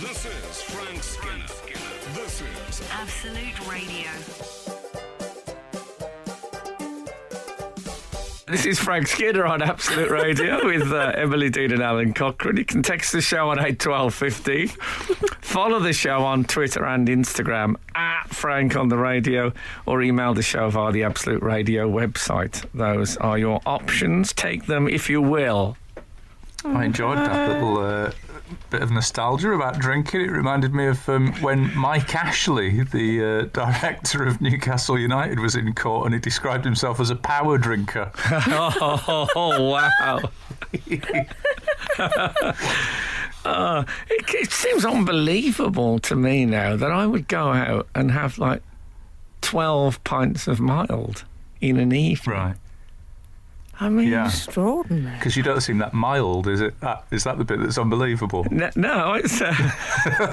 This is Frank Skinner. This is Absolute Radio. This is Frank Skinner on Absolute Radio with Emily Dean and Alan Cochrane. You can text the show on 81215. Follow the show on Twitter and Instagram at Frank on the Radio, or email the show via the Absolute Radio website. Those are your options. Take them if you will. I enjoyed that little bit of nostalgia about drinking. It reminded me of when Mike Ashley, the director of Newcastle United, was in court and he described himself as a power drinker. Oh, wow. It seems unbelievable to me now that I would go out and have like 12 pints of mild in an evening. Right. I mean, Yeah. Extraordinary. Because you don't seem that mild, is it? Is that the bit that's unbelievable? No, it's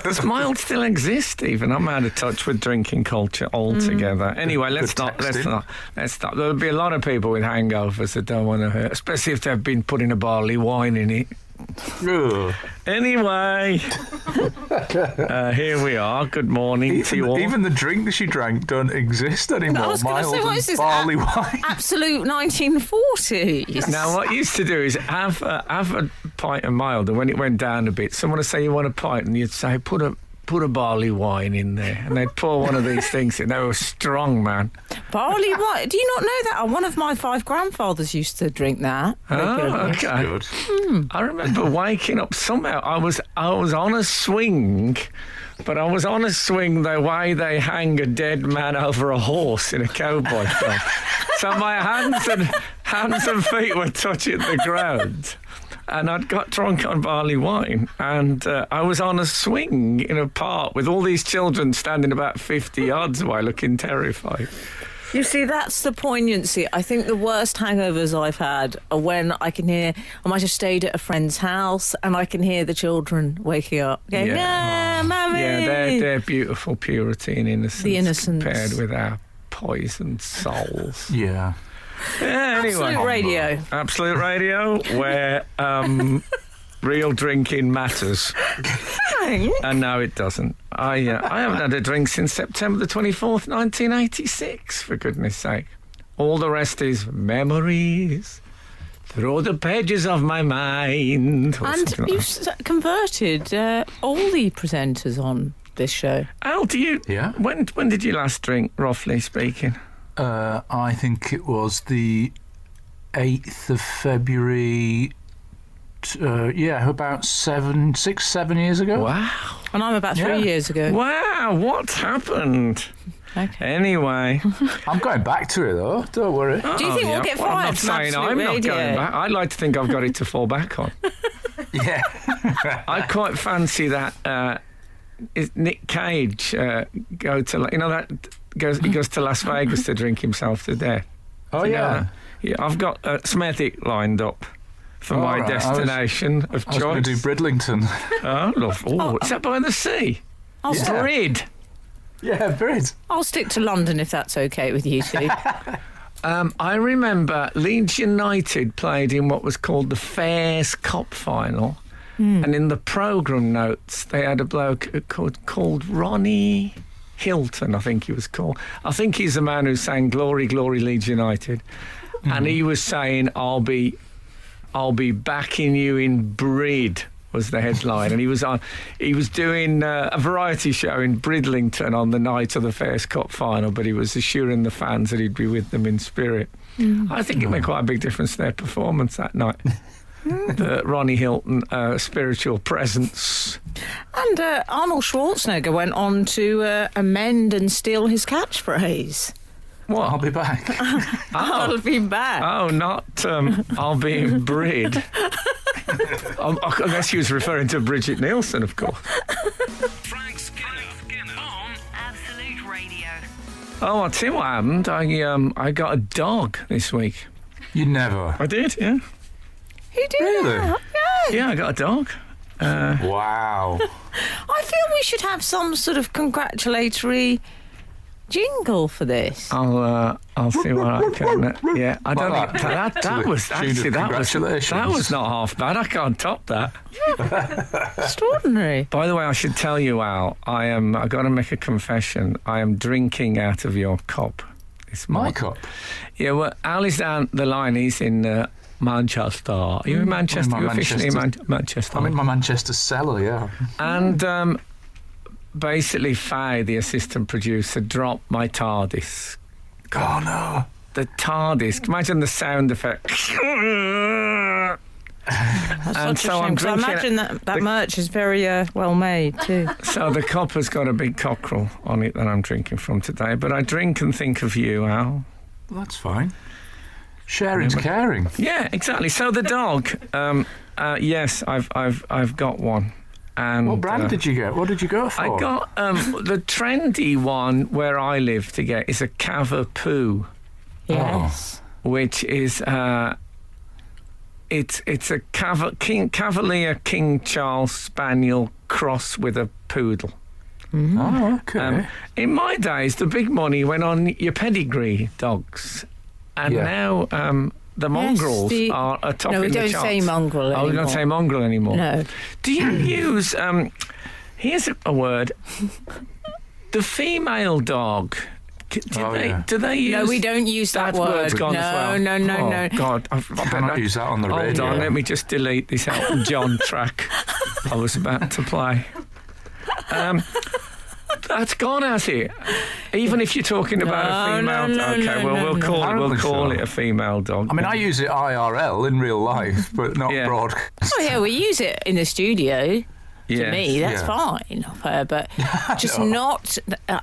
does mild still exist? Even I'm out of touch with drinking culture altogether. Anyway, let's not. There'll be a lot of people with hangovers that don't want to hurt, especially if they've been putting a barley wine in it. Ugh. Anyway, here we are. Good morning to you all. Even the drinks you drank don't exist anymore. I was going to Mild say, what and is this? barley wine. Absolute 1940s. Now, what you used to do is have a pint of mild, and when it went down a bit, someone would say, you want a pint? And you'd say, put a barley wine in there. And they'd pour one of these things in. They were strong, man. Barley wine. Do you not know that? One of my 5 grandfathers used to drink that. Oh, okay. Good. I remember waking up somehow. I was on a swing, but I was on a swing the way they hang a dead man over a horse in a cowboy film. So my hands and feet were touching the ground. And I'd got drunk on barley wine, and I was on a swing in a park with all these children standing about 50 yards away looking terrified. You see, that's the poignancy. I think the worst hangovers I've had are when I might have stayed at a friend's house and I can hear the children waking up going, yeah, mummy. Yeah, their beautiful purity and innocence, The innocence. compared with our poisoned souls. Yeah. Yeah, anyway. Absolute Radio. Absolute Radio, where real drinking matters. And no, it doesn't. I haven't had a drink since September the 24th, 1986, for goodness sake. All the rest is memories through the pages of my mind. And you've converted all the presenters on this show. Al, Yeah. When did you last drink, roughly speaking? I think it was the 8th of February. About 7 years ago. Wow. And I'm about 3 years ago. Wow, what's happened? Okay. Anyway. I'm going back to it though. Don't worry. Do you think we'll get fired I'm not from saying Absolute I'm not Radio? going back. I'd like to think I've got it to fall back on. Yeah. I quite fancy that. Is Nick Cage go to that he goes to Las Vegas to drink himself to death? Oh You know yeah. that? Yeah, I've got Smethick lined up for Oh, my right. destination of I was going to do choice. Bridlington. Oh, love. Oh, is that by the sea? I'll, Yeah. stick, Brid. Yeah, Brid. I'll stick to London if that's okay with you two. I remember Leeds United played in what was called the Fairs Cup final, and in the programme notes they had a bloke called Ronnie Hilton, I think he was called. I think he's the man who sang "Glory, Glory, Leeds United," and he was saying, "I'll be backing you in Brid." Was the headline, and he was doing a variety show in Bridlington on the night of the Fairs Cup final, but he was assuring the fans that he'd be with them in spirit. I think it made quite a big difference to their performance that night. The Ronnie Hilton spiritual presence. And Arnold Schwarzenegger went on to amend and steal his catchphrase. What? I'll be back. I'll be back. Oh, not I'll be in Brid. Unless he was referring to Bridget Nielsen, of course. Frank Skinner on Absolute Radio. Oh, I'll tell you what happened. I got a dog this week. You never. I did, yeah. Who did Really? that? Yeah, I got a dog. Wow. I feel we should have some sort of congratulatory jingle for this. I'll see what I can. Yeah, I don't Like think that. that To the was tune of actually congratulations. that was not half bad. I can't top that. Extraordinary. By the way, I should tell you, Al, I got to make a confession. I am drinking out of your cup. It's My cup. Yeah, well, Al is down the line. He's in Manchester. Are you in Manchester? I'm You're in officially in Manchester. I'm in my Manchester cellar, yeah. And basically, Faye, the assistant producer, dropped my TARDIS. Oh, no. The TARDIS. Imagine the sound effect. That's And such so a I'm shame, 'cause I drinking imagine that merch is very well made too. So the cup has got a big cockerel on it that I'm drinking from today. But I drink and think of you, Al. Well, that's fine. Sharing's caring. Yeah, exactly. So the dog. Yes, I've got one. And What brand did you get? What did you go for? I got the trendy one where I live to get is a Cavapoo, Yes. which is it's a Cavalier King Charles Spaniel cross with a poodle. Oh, okay. In my days, the big money went on your pedigree dogs, and Yeah. now the mongrels the- are topping No, we the don't charts. say mongrel Oh, we anymore. don't say mongrel anymore. No. Do you use? Here's a word. The female dog. Do they use? No, we don't use that That word. word's gone no, as well. no, no, Oh, no. God, I Cannot use that on the Hold radio. on, let me just delete this Elton John track I was about to play. That's gone, has it? Even if you're talking about a female no, dog. Okay, well, we'll call Apparently it a female dog. I mean, I use it IRL in real life, but not Yeah. broadcast. Oh yeah, we use it in the studio. To Yes. me, that's Yeah. fine of her, but just No. not.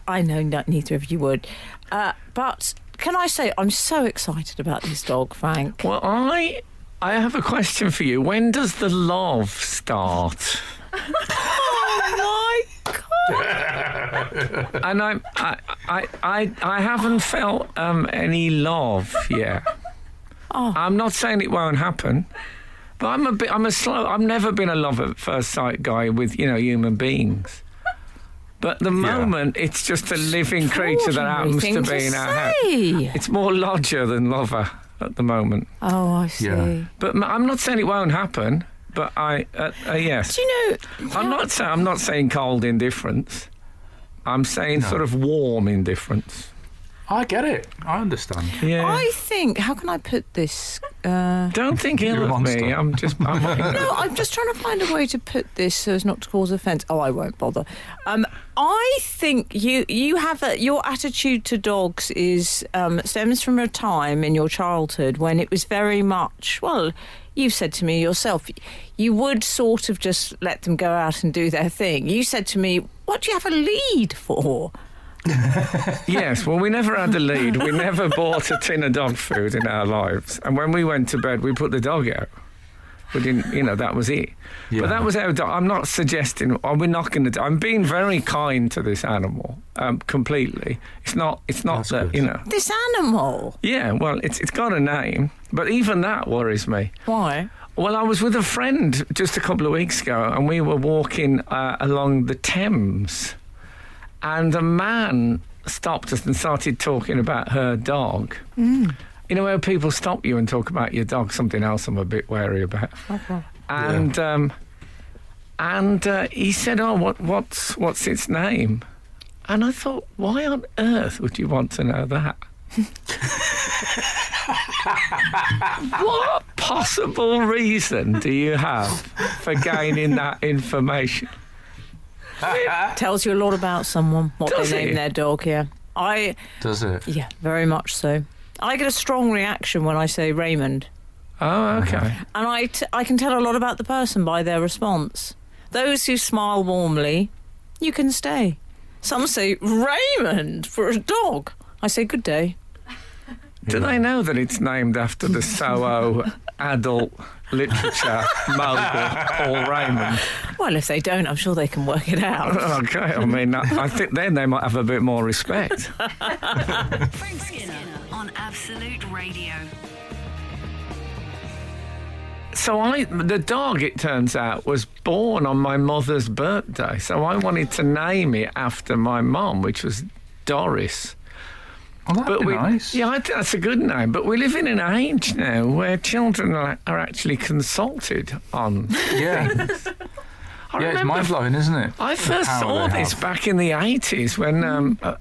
I know neither of you would, but can I say I'm so excited about this dog, Frank? Well, I have a question for you. When does the love start? Oh my God! And I haven't felt any love yet. Oh. I'm not saying it won't happen, but I've never been a love at first sight guy with human beings. But the moment it's just a living creature that happens to be in our house. It's more lodger than lover at the moment. Oh, I see. Yeah. But I'm not saying it won't happen. But yes. Do you know? I'm not saying cold indifference. I'm saying sort of warm indifference. I get it. I understand. Yeah. I think. How can I put this? Don't think ill You're a of me. monster. No, I'm just trying to find a way to put this so as not to cause offence. Oh, I won't bother. I think you have your attitude to dogs is stems from a time in your childhood when it was very much, well, you've said to me yourself, you would sort of just let them go out and do their thing. You said to me, what do you have a lead for? Yes, well, we never had a lead. We never bought a tin of dog food in our lives. And when we went to bed, we put the dog out. We didn't, that was it. Yeah. But that was our dog. I'm not suggesting, we're not going to, I'm being very kind to this animal, completely. It's not That's that, good. This animal. Yeah, well, it's got a name, but even that worries me. Why? Well, I was with a friend just a couple of weeks ago, and we were walking along the Thames, and a man stopped us and started talking about her dog. You know where people stop you and talk about your dog, something else I'm a bit wary about. Okay. And he said, "Oh, what's its name?" And I thought, why on earth would you want to know that? What possible reason do you have for gaining that information? Tells you a lot about someone, what Does they name it? their dog, yeah. Does it? Yeah, very much so. I get a strong reaction when I say Raymond. Oh, okay. And I can tell a lot about the person by their response. Those who smile warmly, you can stay. Some say, Raymond, for a dog. I say, good day. Do they know that it's named after the Soho adult literature mogul, Paul Raymond? Well, if they don't, I'm sure they can work it out. Okay, I mean, I think then they might have a bit more respect. Frank Skinner on Absolute Radio. So the dog, it turns out, was born on my mother's birthday. So I wanted to name it after my mum, which was Doris. Well, that'd be nice. Yeah, I think that's a good name. But we live in an age now where children are actually consulted on Yeah. things. I Yeah, it's remember mind-blowing, isn't it? I The first power saw they this have. back in the 80s when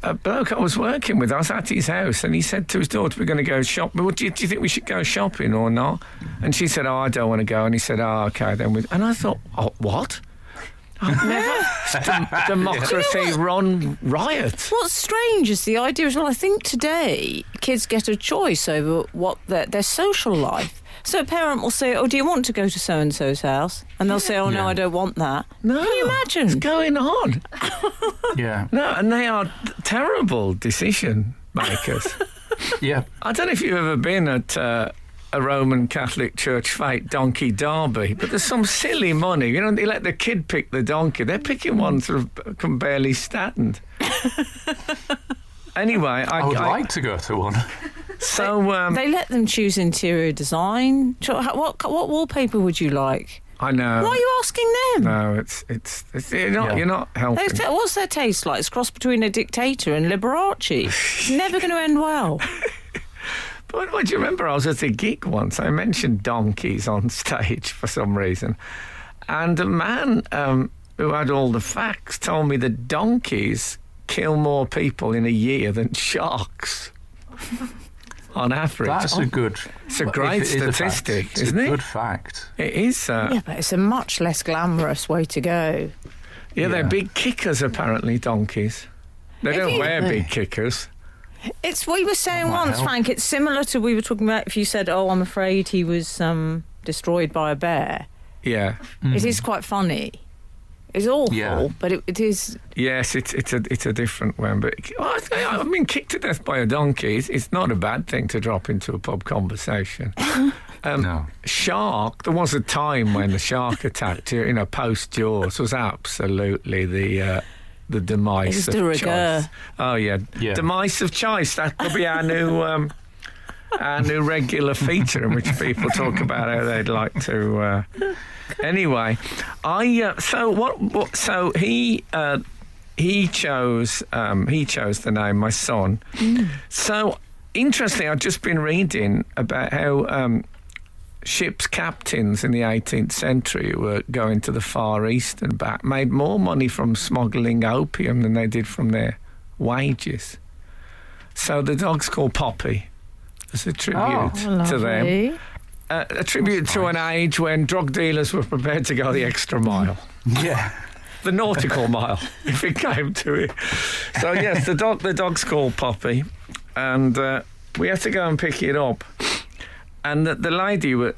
a bloke I was working with, I was at his house and he said to his daughter, we're going to go shopping. Well, do you think we should go shopping or not? And she said, oh, I don't want to go. And he said, oh, okay, then. And I thought, oh, what? I've never democracy run riot. What's strange is the idea as well. I think today kids get a choice over what their social life. So a parent will say, oh, do you want to go to so-and-so's house? And they'll say, oh, no, Yeah. I don't want that. No, Can you imagine? what's going on? Yeah. No, and they are terrible decision makers. Yeah. I don't know if you've ever been at a Roman Catholic Church fete donkey derby, but there's some silly money. You know, they let the kid pick the donkey. They're picking one sort of can barely stand. Anyway, I would like to go to one. So They let them choose interior design. What wallpaper would you like? I know. Why are you asking them? No, it's you're not helping. What's their taste like? It's a cross between a dictator and Liberace. It's never going to end well. But do you remember I was at a gig once? I mentioned donkeys on stage for some reason, and a man who had all the facts told me that donkeys kill more people in a year than sharks. On average. That's a good... It's a great if it is a fact, statistic, it's isn't a it? good fact. It is. Yeah, but it's a much less glamorous way to go. Yeah, they're Yeah. big kickers, apparently, donkeys. They If don't you- wear big kickers. It's what you were saying might once, help. Frank. It's similar to we were talking about if you said, oh, I'm afraid he was destroyed by a bear. Yeah. It is quite funny. It's awful, Yeah. but it is... Yes, it's a different one. But I've been kicked to death by a donkey. It's not a bad thing to drop into a pub conversation. No. Shark. There was a time when the shark attacked you. You know, post Jaws was absolutely the demise It was of de rigueur. choice. Oh yeah, Yeah. demise of choice. That could be our new regular feature in which people talk about how they'd like to. Anyway, So he chose the name, my son. So interesting. I've just been reading about how ships' captains in the 18th century who were going to the Far East and back made more money from smuggling opium than they did from their wages. So the dog's called Poppy as a tribute to them. Lovely. A tribute to an age when drug dealers were prepared to go the extra mile. Yeah. The nautical mile, if it came to it. So yes, the dog's called Poppy, and we had to go and pick it up. And the lady who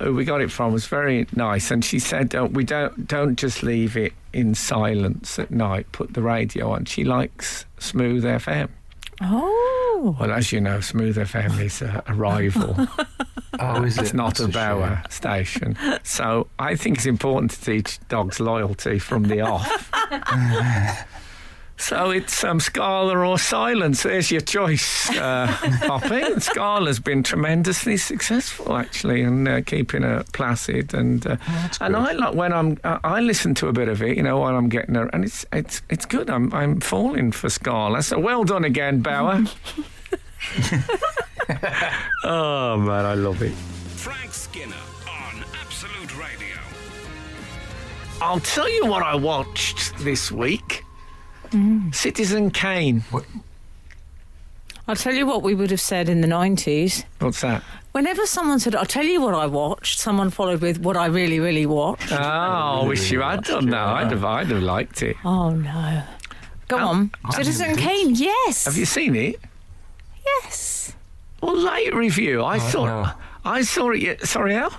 we got it from was very nice, and she said, "We don't just leave it in silence at night. Put the radio on." She likes Smooth FM. Oh. Well, as you know, Smooth FM is a rival. Oh, is it? It's not That's a Bauer station. So I think it's important to teach dogs loyalty from the off. So it's Scala or silence. There's your choice, Poppy. And Scala's been tremendously successful, actually, in keeping her placid. And I like when I listen to a bit of it, you know, while I'm getting her, and it's good. I'm falling for Scala. So well done again, Bauer. Oh man, I love it. Frank Skinner on Absolute Radio. I'll tell you what I watched this week. Citizen Kane. What? I'll tell you what we would have said in the 90s. What's that? Whenever someone said, I'll tell you what I watched, someone followed with what I really, really watched. Oh, I wish you had done that. I'd have liked it. Oh, no. Go on. Citizen Kane, yes. Have you seen it? Yes. Well, late review. I no. saw it. Sorry, Al?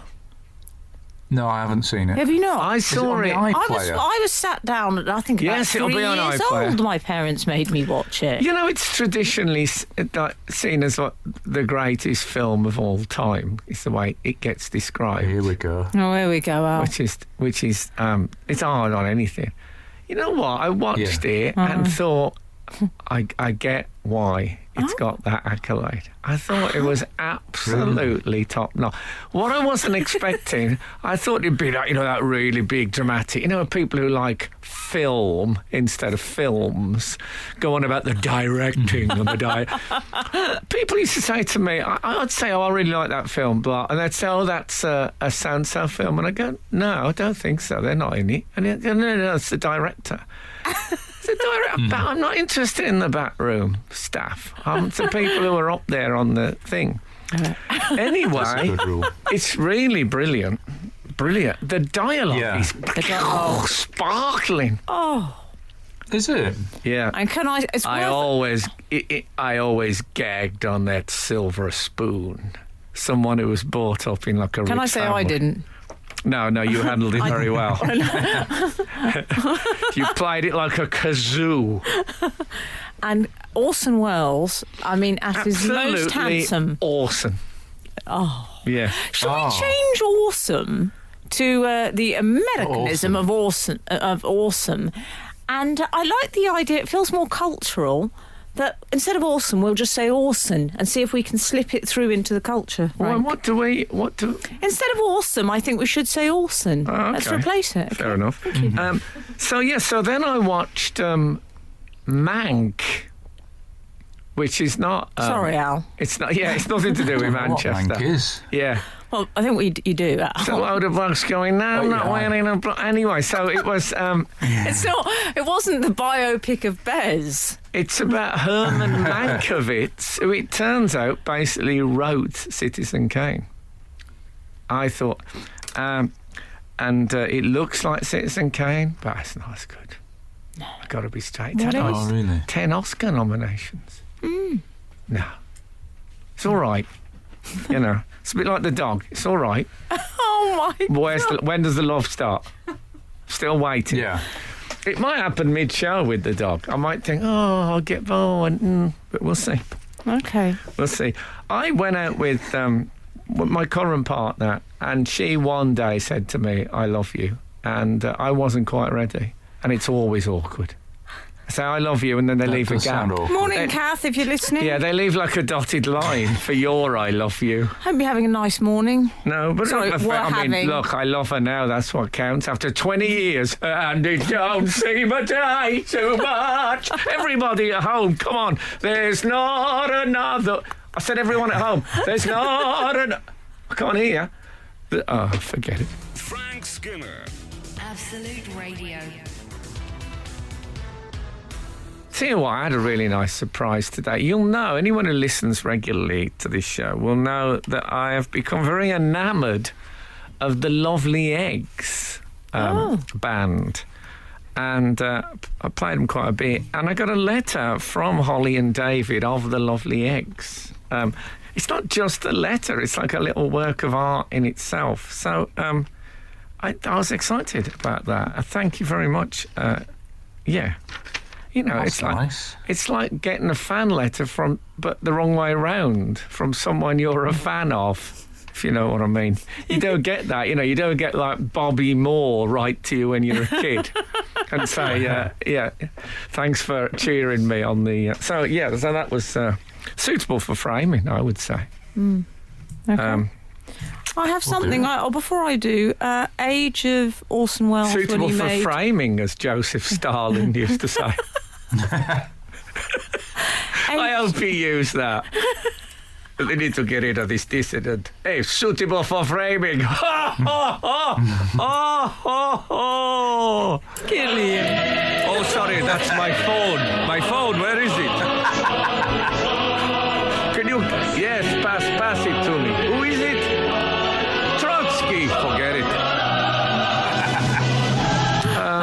No, I haven't seen it. Have you not? I Is it saw on the it. iPlayer? I was sat down at, I think, about Yes, it'll 3 be on years iPlayer. old. My parents made me watch it. You know, it's traditionally seen as what the greatest film of all time. Is the way it gets described. Here we go. Oh, here we go, Al. Which is it's hard on anything. You know what? I watched it and thought, I get why it's got that accolade. I thought it was absolutely top notch. What I wasn't expecting, I thought it'd be like, that really big dramatic, people who like film instead of films go on about the directing and the people used to say to me, I'd say, I really like that film, blah, and they'd say, that's a so-and-so film, and I go, no, I don't think so, they're not in it, and no, it's the director. But I'm not interested in the backroom staff. I'm the people who are up there on the thing. Anyway, it's really brilliant. Brilliant. The dialogue is sparkling. Oh. Is it? Yeah. And can I... I always gagged on that silver spoon. Someone who was brought up in like a Can rich I say family. I didn't? No, you handled it very well. You played it like a kazoo. And Orson Welles, at his most handsome. Awesome. Oh. Yeah. Shall we change awesome to the Americanism of awesome? And I like the idea, it feels more cultural, that instead of awesome, we'll just say Orson and see if we can slip it through into the culture. Well, right? Instead of awesome, I think we should say Orson. Oh, okay. Let's replace it. Fair enough. So then I watched Mank, which is not... Sorry, Al. It's not. Yeah, it's nothing to do with Manchester. What Mank is? Yeah. Well, I think you do, Al. It's a load of blokes going, no, I'm not wearing a... Anyway, so it was... It wasn't the biopic of Bez. It's about Herman Mankiewicz, who it turns out basically wrote Citizen Kane. I thought... and it looks like Citizen Kane, but it's not as good. No. I've got to be straight. Really? 10 Oscar nominations. No. It's all right. It's a bit like the dog. It's all right. Oh, my God. When does the love start? Still waiting. Yeah. It might happen mid-show with the dog. I might think, I'll get bored, but we'll see. Okay. We'll see. I went out with my current partner, and she one day said to me, I love you. And I wasn't quite ready. And it's always awkward. I say, I love you, and then they leave a gap. Morning, Kath, if you're listening. Yeah, they leave like a dotted line for your I love you. Hope you're having a nice morning. No, but Sorry, look, I love her now, that's what counts. After 20 years, and it don't seem a day too much. Everybody at home, come on. There's not another... I said everyone at home. There's not an... I can't hear. Forget it. Frank Skinner. Absolute Radio. Tell you what, I had a really nice surprise today. You'll know, anyone who listens regularly to this show will know that I have become very enamoured of the Lovely Eggs band. And I played them quite a bit. And I got a letter from Holly and David of the Lovely Eggs. It's not just a letter, it's like a little work of art in itself. So I was excited about that. Thank you very much. Yeah. That's nice. It's like getting a fan letter but the wrong way around, from someone you're a fan of, if you know what I mean. You don't get that, you don't get like Bobby Moore write to you when you're a kid and say, thanks for cheering me on the... So that was suitable for framing, I would say. Okay. I have something, before I do, age of Orson Welles suitable when he for made... framing, as Joseph Stalin used to say. I hope he used that. They need to get rid of this dissident. Hey, suitable for framing. Ha, ha, ha. Ha, ha, ha. Kill him. Oh, sorry, that's my phone. My phone, where is it? Can you... Yes, pass it to me. Who is it? Trotsky. Forget it.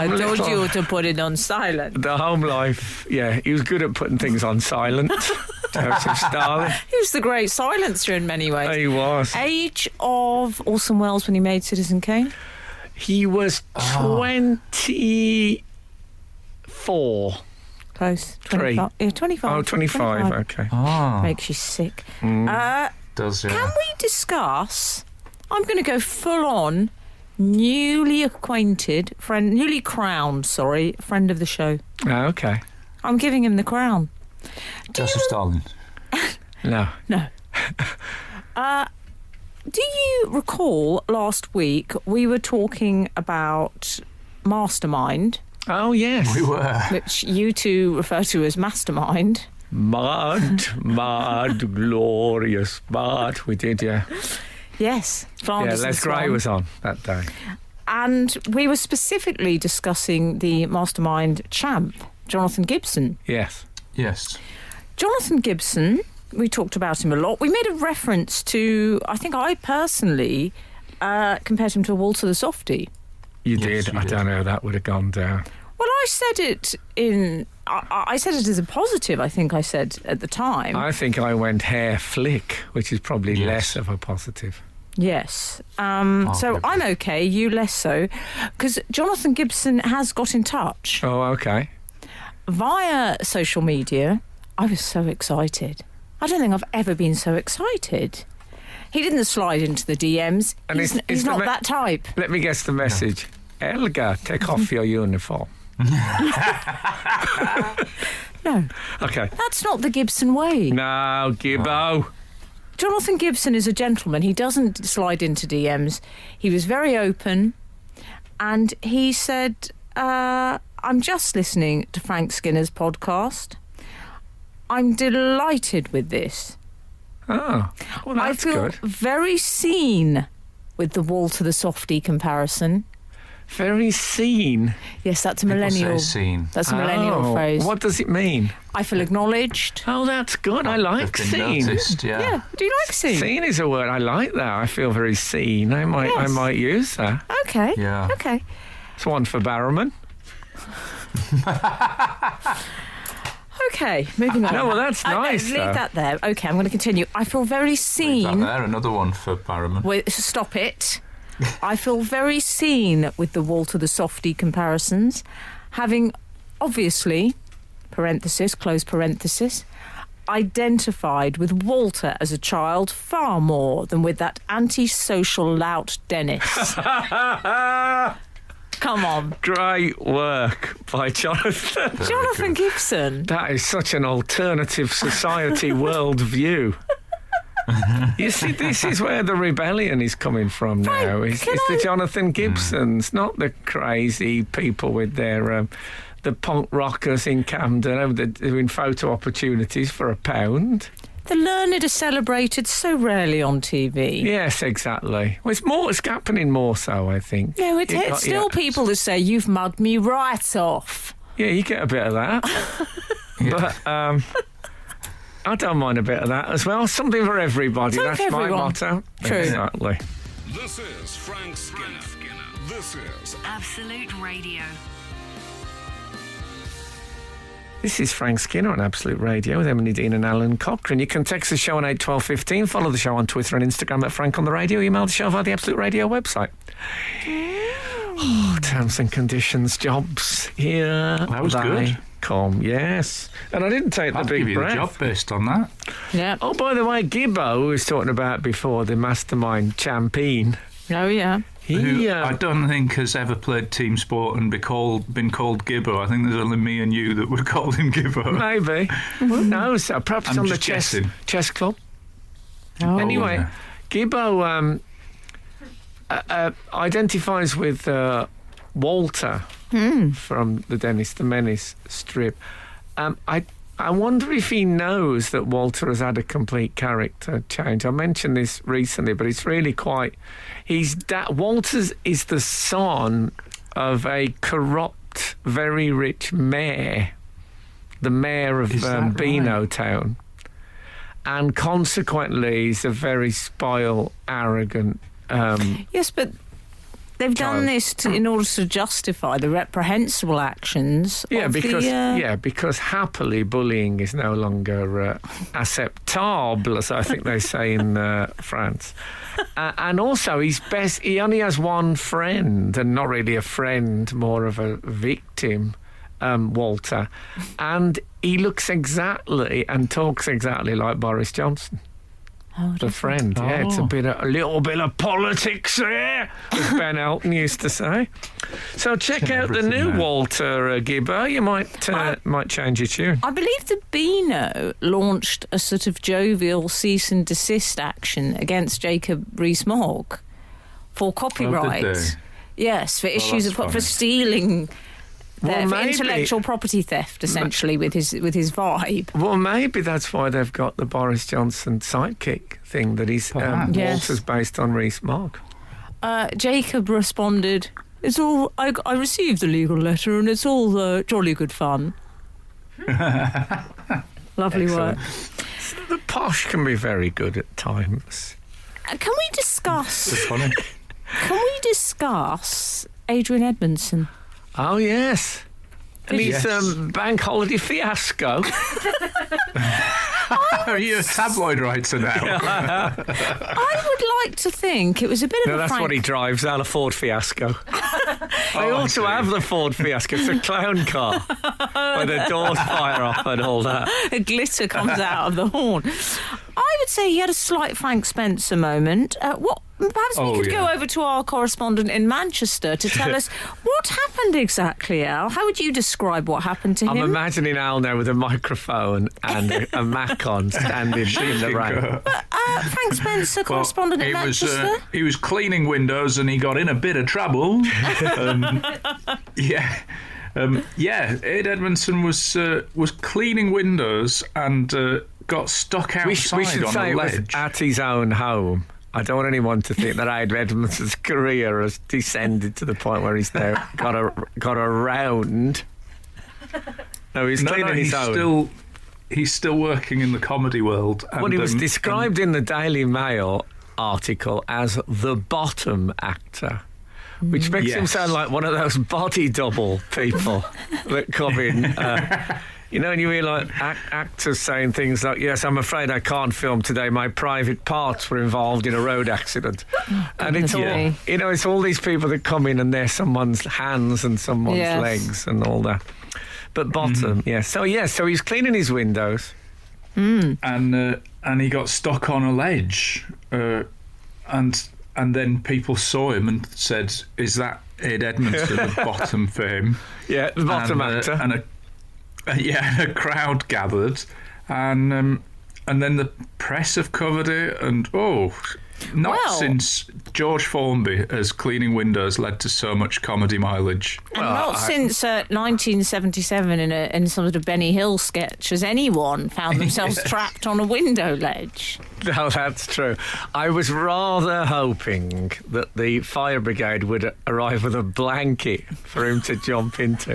I told you to put it on silent. The home life, he was good at putting things on silent. Joseph Stalin. He was the great silencer in many ways. He was. Age of Orson Welles when he made Citizen Kane? He was 24. Close. 25. Yeah, 25. Oh, 25, okay. Makes you sick. Does, yeah. Can we discuss... I'm going to go full on... newly crowned friend of the show. Oh, okay. I'm giving him the crown. Joseph Stalin. No. No. Do you recall last week we were talking about Mastermind, Oh, yes. We were. which you two refer to as Mastermind? Mad, glorious, mad. We did, yeah. Yes. Yeah, Flanders Les and Gray Swan. was on that day. And we were specifically discussing the Mastermind champ, Jonathan Gibson. Yes. Yes. Jonathan Gibson, we talked about him a lot. We made a reference to, I think I personally compared him to Walter the Softie. You Yes, did. you I did. don't know how that would have gone down. Well, I said it I said it as a positive, I think I said at the time. I think I went hair flick, which is probably Yes. less of a positive. Yes. Oh, So good. I'm okay, you less so. Because Jonathan Gibson has got in touch Oh, okay. via social media. I was so excited. I don't think I've ever been so excited. He didn't slide into the DMs. And He's is the not me- that type. Let me guess the message. Elga, take off your uniform. No, Okay. that's not the Gibson way. No, Gibbo. Jonathan Gibson is a gentleman. He doesn't slide into DMs. He was very open, and he said, I'm just listening to Frank Skinner's podcast. I'm delighted with this. Oh, well, I that's feel good. very seen with the Walter the Softie comparison. Very seen. Yes, that's a People millennial. say seen. That's a millennial Oh, phrase. What does it mean? I feel acknowledged. Oh, that's good. I like They've been seen. noticed, yeah. Yeah, do you like seen? Seen is a word. I like that. I feel very seen. I Yes. might use that. Okay. Yeah. Okay. It's one for Barrowman. Okay, moving on. No, well, that's nice, Leave though. that there. Okay, I'm going to continue. I feel very Leave seen. that there, another one for Barrowman. Stop it. I feel very seen with the Walter the Softie comparisons, having obviously, parenthesis, close parenthesis, identified with Walter as a child far more than with that antisocial lout Dennis. Come on. Great work by Jonathan. Jonathan Gibson. That is such an alternative society world view. You see, this is where the rebellion is coming from now. It's can the I- Jonathan Gibsons, not the crazy people with their the punk rockers in Camden doing photo opportunities for £1. The learned are celebrated so rarely on TV. Yes, exactly. Well, it's happening more so, I think. No, it's You got- still yeah. people that say, you've mugged me right off. Yeah, you get a bit of that. But I don't mind a bit of that as well. Something for everybody. Something That's for my everyone. motto. True. Exactly. This is Frank Skinner. This is Absolute Radio. This is Frank Skinner on Absolute Radio with Emily Dean and Alan Cochrane. You can text the show on 81215, follow the show on Twitter and Instagram at Frank on the Radio, email the show via the Absolute Radio website. Oh, terms and conditions, jobs here. That was they good. Come, yes. And I didn't take I'll the big give you breath. the job based on that. Yeah. Oh, by the way, Gibbo, who was talking about before, the mastermind champion. Oh, yeah. Who He, I don't think has ever played team sport and been called Gibbo. I think there's only me and you that would call him Gibbo. maybe. Who knows? Perhaps I'm on the just guessing. chess club. Oh. Anyway, yeah. Gibbo identifies with Walter from the Dennis the Menace strip. I wonder if he knows that Walter has had a complete character change. I mentioned this recently, but it's really quite... Walter's is the son of a corrupt, very rich mayor, the mayor of Is that Beano right? Town. And consequently, he's a very spoiled, arrogant... Yes, but they've done Child. this in order to justify the reprehensible actions Yeah, of because the... because happily bullying is no longer acceptable, as I think they say in France. And also, he only has one friend, and not really a friend, more of a victim, Walter. And he looks exactly and talks exactly like Boris Johnson. The Friend. Yeah, it's a little bit of politics there, as Ben Elton used to say. So check out the new Walter Gibber. You might change your tune. I believe the Beano launched a sort of jovial cease and desist action against Jacob Rees-Mogg for copyright. did they? Yes, for issues that's for funny. stealing. Well, For maybe- intellectual property theft, essentially, with his vibe. Well, maybe that's why they've got the Boris Johnson sidekick thing that he's Perhaps. Yes. Walter's based on Rees-Mogg. Jacob responded, "It's all. I received the legal letter, and it's all jolly good fun." Lovely work. The posh can be very good at times. Can we discuss? It's funny. Can we discuss Adrian Edmondson? Oh, yes. And he's Yes. bank holiday fiasco. Are you a tabloid writer now? I would like to think it was a bit of No, a that's frank... what he drives, a Ford Fiasco. They ought to have the Ford Fiasco. It's a clown car where the doors fire off and all that. A glitter comes out of the horn. I would say he had a slight Frank Spencer moment. Perhaps we could go over to our correspondent in Manchester to tell us what happened exactly, Al. How would you describe what happened to I'm him? imagining Al now with a microphone and a Mac on standing in the rain. Frank Spencer, correspondent in Manchester. He was cleaning windows and he got in a bit of trouble. Ed Edmondson was cleaning windows and got stuck outside We should on say a it was ledge. at his own home. I don't want anyone to think that Ed Edmondson's career has descended to the point where he's now got around. No, he's cleaning his own. He's still working in the comedy world. And, Well, he was described in the Daily Mail article as the bottom actor, which makes him Yes. sound like one of those body double people that come in. And you hear like actors saying things like, "Yes, I'm afraid I can't film today. My private parts were involved in a road accident." And it's all, me. it's all these people that come in and they're someone's hands and someone's Yes. legs and all that. But bottom, so he's cleaning his windows. and he got stuck on a ledge, and then people saw him and said, "Is that Ed Edmondson, the bottom for him?" Yeah, the bottom actor. And a crowd gathered, and then the press have covered it, and not Well- since George Formby has cleaning windows led to so much comedy mileage. And not since 1977 in some sort of Benny Hill sketch has anyone found themselves trapped on a window ledge. No, that's true. I was rather hoping that the fire brigade would arrive with a blanket for him to jump into.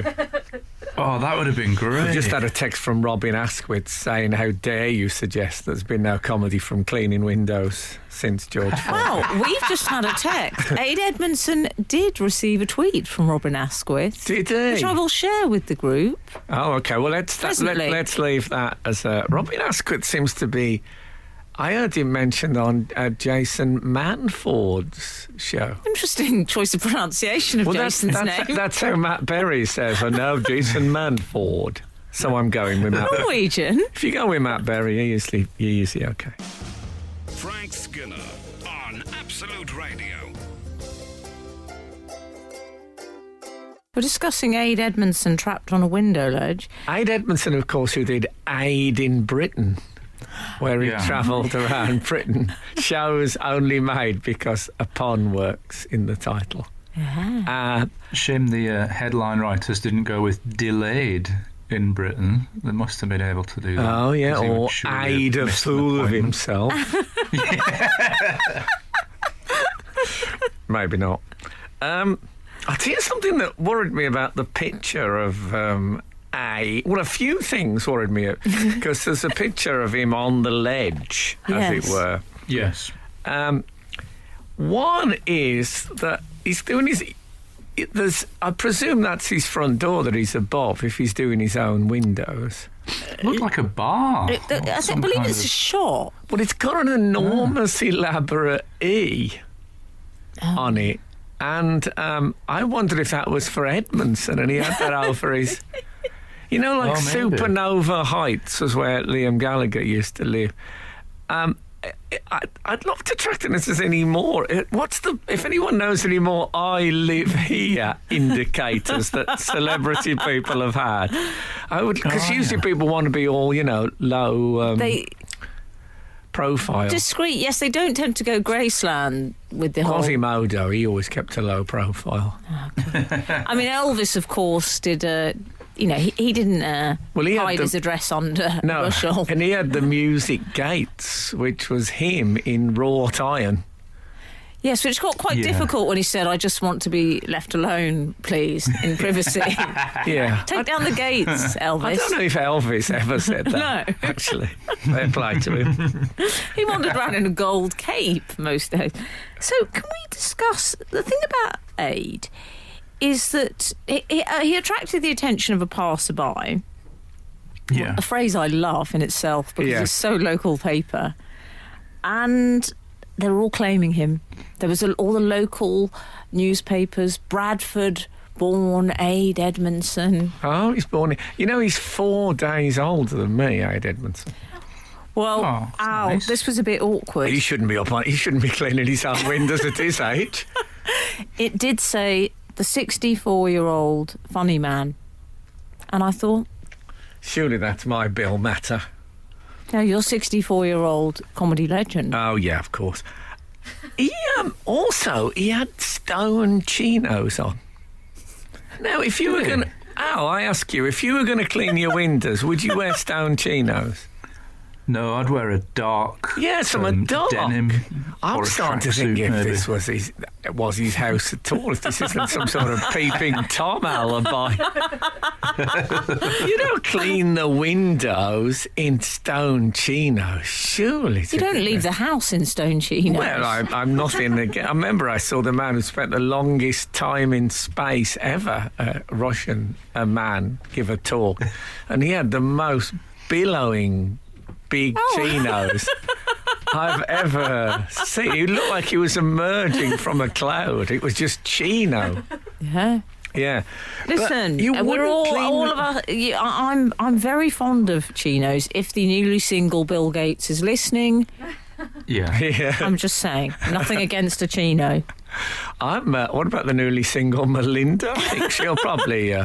Oh, that would have been great. I just had a text from Robin Asquith saying, "How dare you suggest there's been no comedy from cleaning windows since George Ford." Well, we've just had a text. Aid Edmondson did receive a tweet from Robin Asquith. Did he? Which I will share with the group. Oh, okay. Well, let's leave that as Robin Asquith seems to be. I heard him mentioned on Jason Manford's show. Interesting choice of pronunciation of Jason's name. That's how Matt Berry says, "I know Jason Manford." So I'm going with Matt. Norwegian. If you go with Matt Berry, you're usually okay. Frank Skinner on Absolute Radio. We're discussing Aid Edmondson trapped on a window ledge. Aid Edmondson, of course, who did Aid in Britain, where he travelled around Britain. Shows only made because a pun works in the title. Shame the headline writers didn't go with delayed in Britain. They must have been able to do that. Oh, yeah, 'cause he would or surely Aid have a missed an fool of appointment. himself. Maybe not. I'll tell you something that worried me about the picture of a few things worried me because there's a picture of him on the ledge, as it Yes. were. Yes. One is that he's doing I presume that's his front door that he's above if he's doing his own windows. Looked like a bar. I believe it's a shop. But it's got an enormous elaborate E on it. And I wondered if that was for Edmondson and he had that over his... You know, like Well, maybe. Supernova Heights was where Liam Gallagher used to live. I'd love to track down if there's any more. If anyone knows any more I live here indicators that celebrity people have had, I would, because usually people want to be all, low profile. Discreet, yes, they don't tend to go Graceland with the whole... Quasimodo, he always kept a low profile. Okay. I mean, Elvis, of course, did he didn't hide his address under a bushel. And he had the music gates, which was him in wrought iron. Yes, which got quite difficult when he said, "I just want to be left alone, please, in privacy." Yeah. Take down the gates, Elvis. I don't know if Elvis ever said that. No. Actually. Fair play to him. He wandered around in a gold cape most days. So can we discuss the thing about Aid is that he attracted the attention of a passerby. Yeah. A phrase I love in itself because it's so local paper. And they were all claiming him. There was all the local newspapers, Bradford, born Aid Edmondson. Oh, he's born... he's 4 days older than me, Aid Edmondson. Well, nice. This was a bit awkward. He shouldn't be cleaning his own windows at his age. It did say the 64-year-old funny man. And I thought... Surely that's my Bill Matter. No, you're 64-year-old comedy legend. Oh, yeah, of course. He had stone chinos on. Now, if you were going to... Al, I ask you, if you were going to clean your windows, would you wear stone chinos? No, I'd wear a dark... Yeah, some dark. Denim. I'm starting to think if this was his house at all, if this isn't some sort of peeping Tom alibi. You don't clean the windows in stone chinos, surely. You don't leave the house in stone chinos. Well, I'm nothing again. I remember I saw the man who spent the longest time in space ever, a Russian man, give a talk, and he had the most billowing big chinos I've ever seen. He looked like he was emerging from a cloud. It was just chino. Yeah. Yeah. Listen, we're all of us. I'm very fond of chinos. If the newly single Bill Gates is listening, yeah. I'm just saying, nothing against a chino. What about the newly single Melinda? I think she'll probably.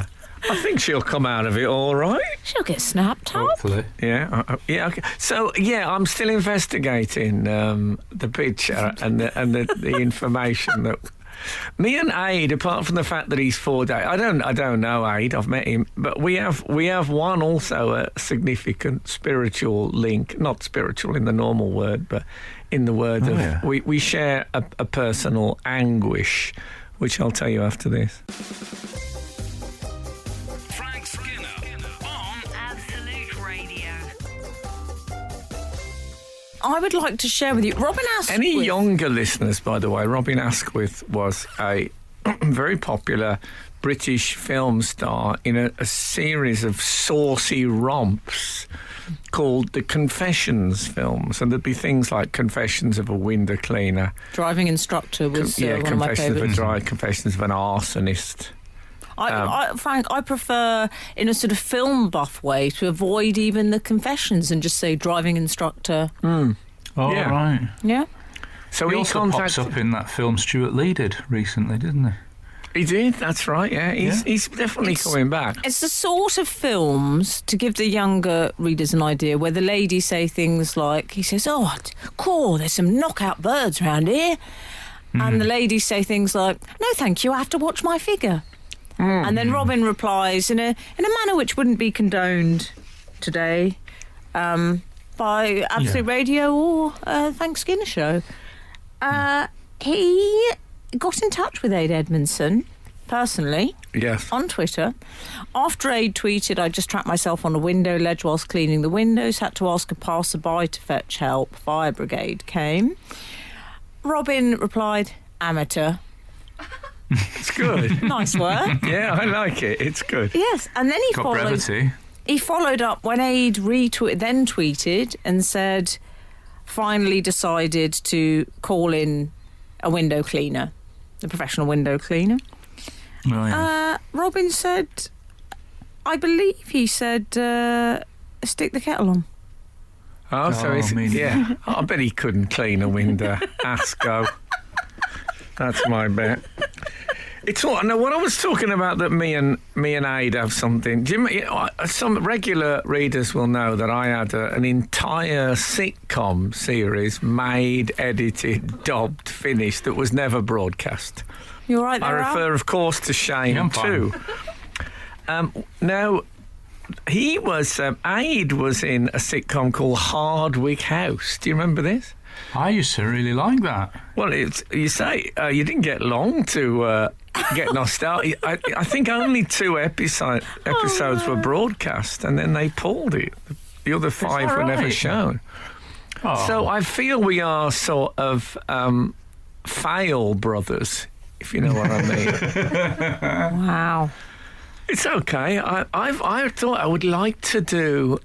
I think she'll come out of it all right. She'll get snapped up. Hopefully. Yeah. Okay. So I'm still investigating the picture and the information that. Me and Aid, apart from the fact that he's 4 days, I don't know Aid. I've met him, but we have one also a significant spiritual link. Not spiritual in the normal word, but in the word of we share a personal anguish, which I'll tell you after this. I would like to share with you, Robin Asquith. Any younger listeners, by the way, Robin Asquith was a very popular British film star in a series of saucy romps called the Confessions films, and there'd be things like Confessions of a Window Cleaner. Driving Instructor was one of my favourites. Confessions of an Arsonist. Frank, I prefer, in a sort of film buff way, to avoid even the confessions and just say driving instructor. Oh, yeah. Right. Yeah. So he also pops up in that film Stuart Lee did recently, didn't he? He did, that's right, yeah. He's definitely coming back. It's the sort of films, to give the younger readers an idea, where the ladies say things like, he says, "Oh, cool, there's some knockout birds around here." Mm. And the ladies say things like, "No, thank you, I have to watch my figure." And then Robin replies in a manner which wouldn't be condoned today by Absolute Radio or Frank Skinner Show. He got in touch with Aid Edmondson personally on Twitter. After Aid tweeted, "I just trapped myself on a window ledge whilst cleaning the windows, had to ask a passerby to fetch help. Fire brigade came." Robin replied, "Amateur." It's good. Nice work. Yeah, I like it. It's good. Yes, and then he followed. Brevity. He followed up when Aid then tweeted and said, "Finally decided to call in a window cleaner, a professional window cleaner." Oh, yeah. Robin said, I believe he said, "Stick the kettle on." Oh, so I mean- yeah. I bet he couldn't clean a window. Asco. That's my bet. It's all. Now, what I was talking about that me and Aid have something. Some regular readers will know that I had an entire sitcom series made, edited, dubbed, finished that was never broadcast. You're right there, I refer, of course, to Shane Yeah, I'm fine. too. Now, he was Aid was in a sitcom called Hardwick House. Do you remember this? I used to really like that. Well, you say you didn't get long to get nostalgic. I think only 2 episodes were broadcast, and then they pulled it. The other 5 were never right? shown. Oh. So I feel we are sort of fail brothers, if you know what I mean. Wow. It's okay. I thought I would like to do.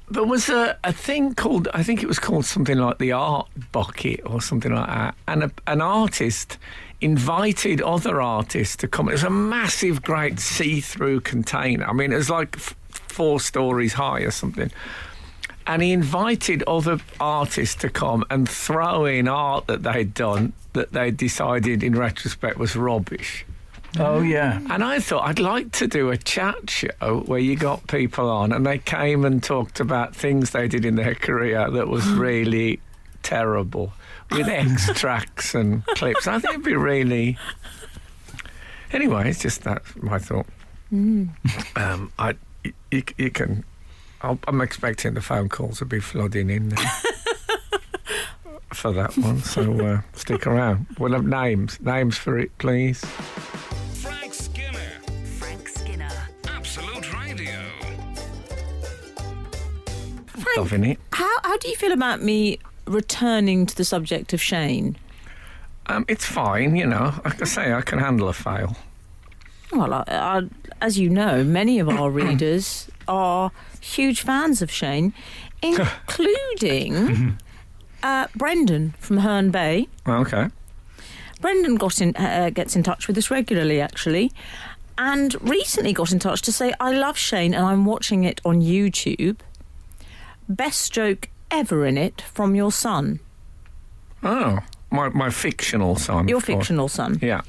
There was a thing called, I think it was called something like the Art Bucket or something like that, and an artist invited other artists to come. It was a massive, great see-through container. I mean, it was like 4 stories high or something. And he invited other artists to come and throw in art that they'd done that they decided in retrospect was rubbish. Oh, yeah. And I thought I'd like to do a chat show where you got people on and they came and talked about things they did in their career that was really terrible, with extracts and clips. I think it'd be really... Anyway, it's just that's my thought. You can... I'm expecting the phone calls to be flooding in there for that one, so stick around. We'll have names for it, please. Frank Skinner. Frank Skinner. Absolute Radio. Loving it. How do you feel about me returning to the subject of Shane? It's fine, you know. Like I say, I can handle a fail. Well, as you know, many of our readers are huge fans of Shane, including Brendan from Herne Bay. Okay. Brendan gets in touch with us regularly, actually, and recently got in touch to say, I love Shane and I'm watching it on YouTube. Best joke ever in it from your son. Oh, my fictional son. Your of course. fictional son. Yeah.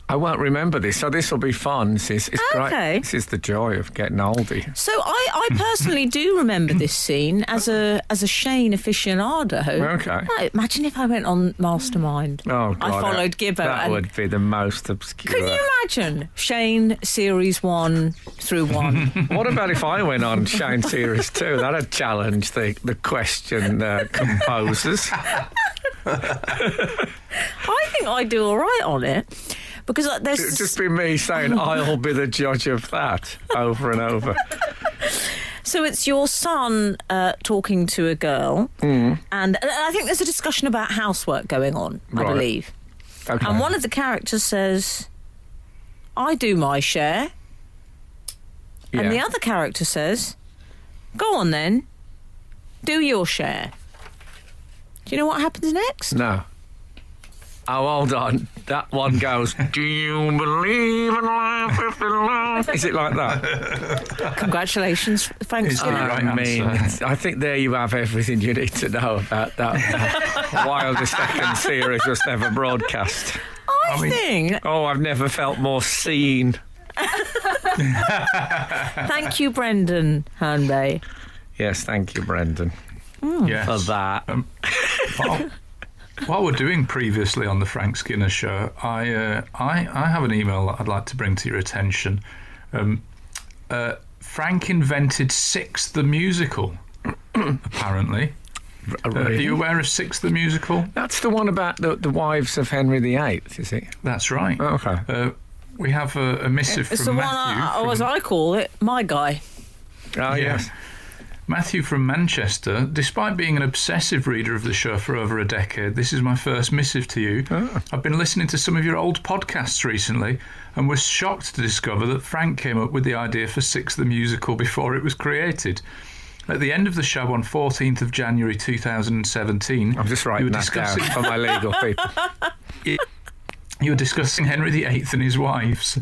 I won't remember this, so this will be fun. It's Okay. great. This is the joy of getting oldie. So I personally do remember this scene as a Shane aficionado. Okay. Like, imagine if I went on Mastermind. Oh, God. I followed Gibbo. That and would be the most obscure. can you imagine Shane Series 1 through 1? What about if I went on Shane Series 2? That'd challenge the question composers. I think I do all right on it. Because there's It'd just be me saying, I'll be the judge of that, over and over. So it's your son talking to a girl, and I think there's a discussion about housework going on, I Right. believe. Okay. And one of the characters says, I do my share. And the other character says, go on then, do your share. Do you know what happens next? No. Oh, hold on. That one goes, do you believe in life after life? Is it like that? Congratulations, Frank It's Skinner. the right I mean, answer. I think there you have everything you need to know about that. Why the second series was never broadcast. I think. Oh, I've never felt more seen. Thank you, Brendan Herne. Yes, thank you, Brendan, Yes. for that. While we're doing previously on the Frank Skinner show, I have an email that I'd like to bring to your attention. Frank invented Six the Musical, apparently. Are you aware of Six the Musical? That's the one about the wives of Henry VIII, is it? That's right. Oh, okay. We have a missive It's the from one, Matthew. as I call it, my guy. Oh, yes. Matthew from Manchester. Despite being an obsessive reader of the show for over a decade, this is my first missive to you. Oh. I've been listening to some of your old podcasts recently and was shocked to discover that Frank came up with the idea for Six the Musical before it was created. At the end of the show on 14th of January 2017... I'm just you writing were that down discussing- for my legal people. You were discussing Henry VIII and his wives.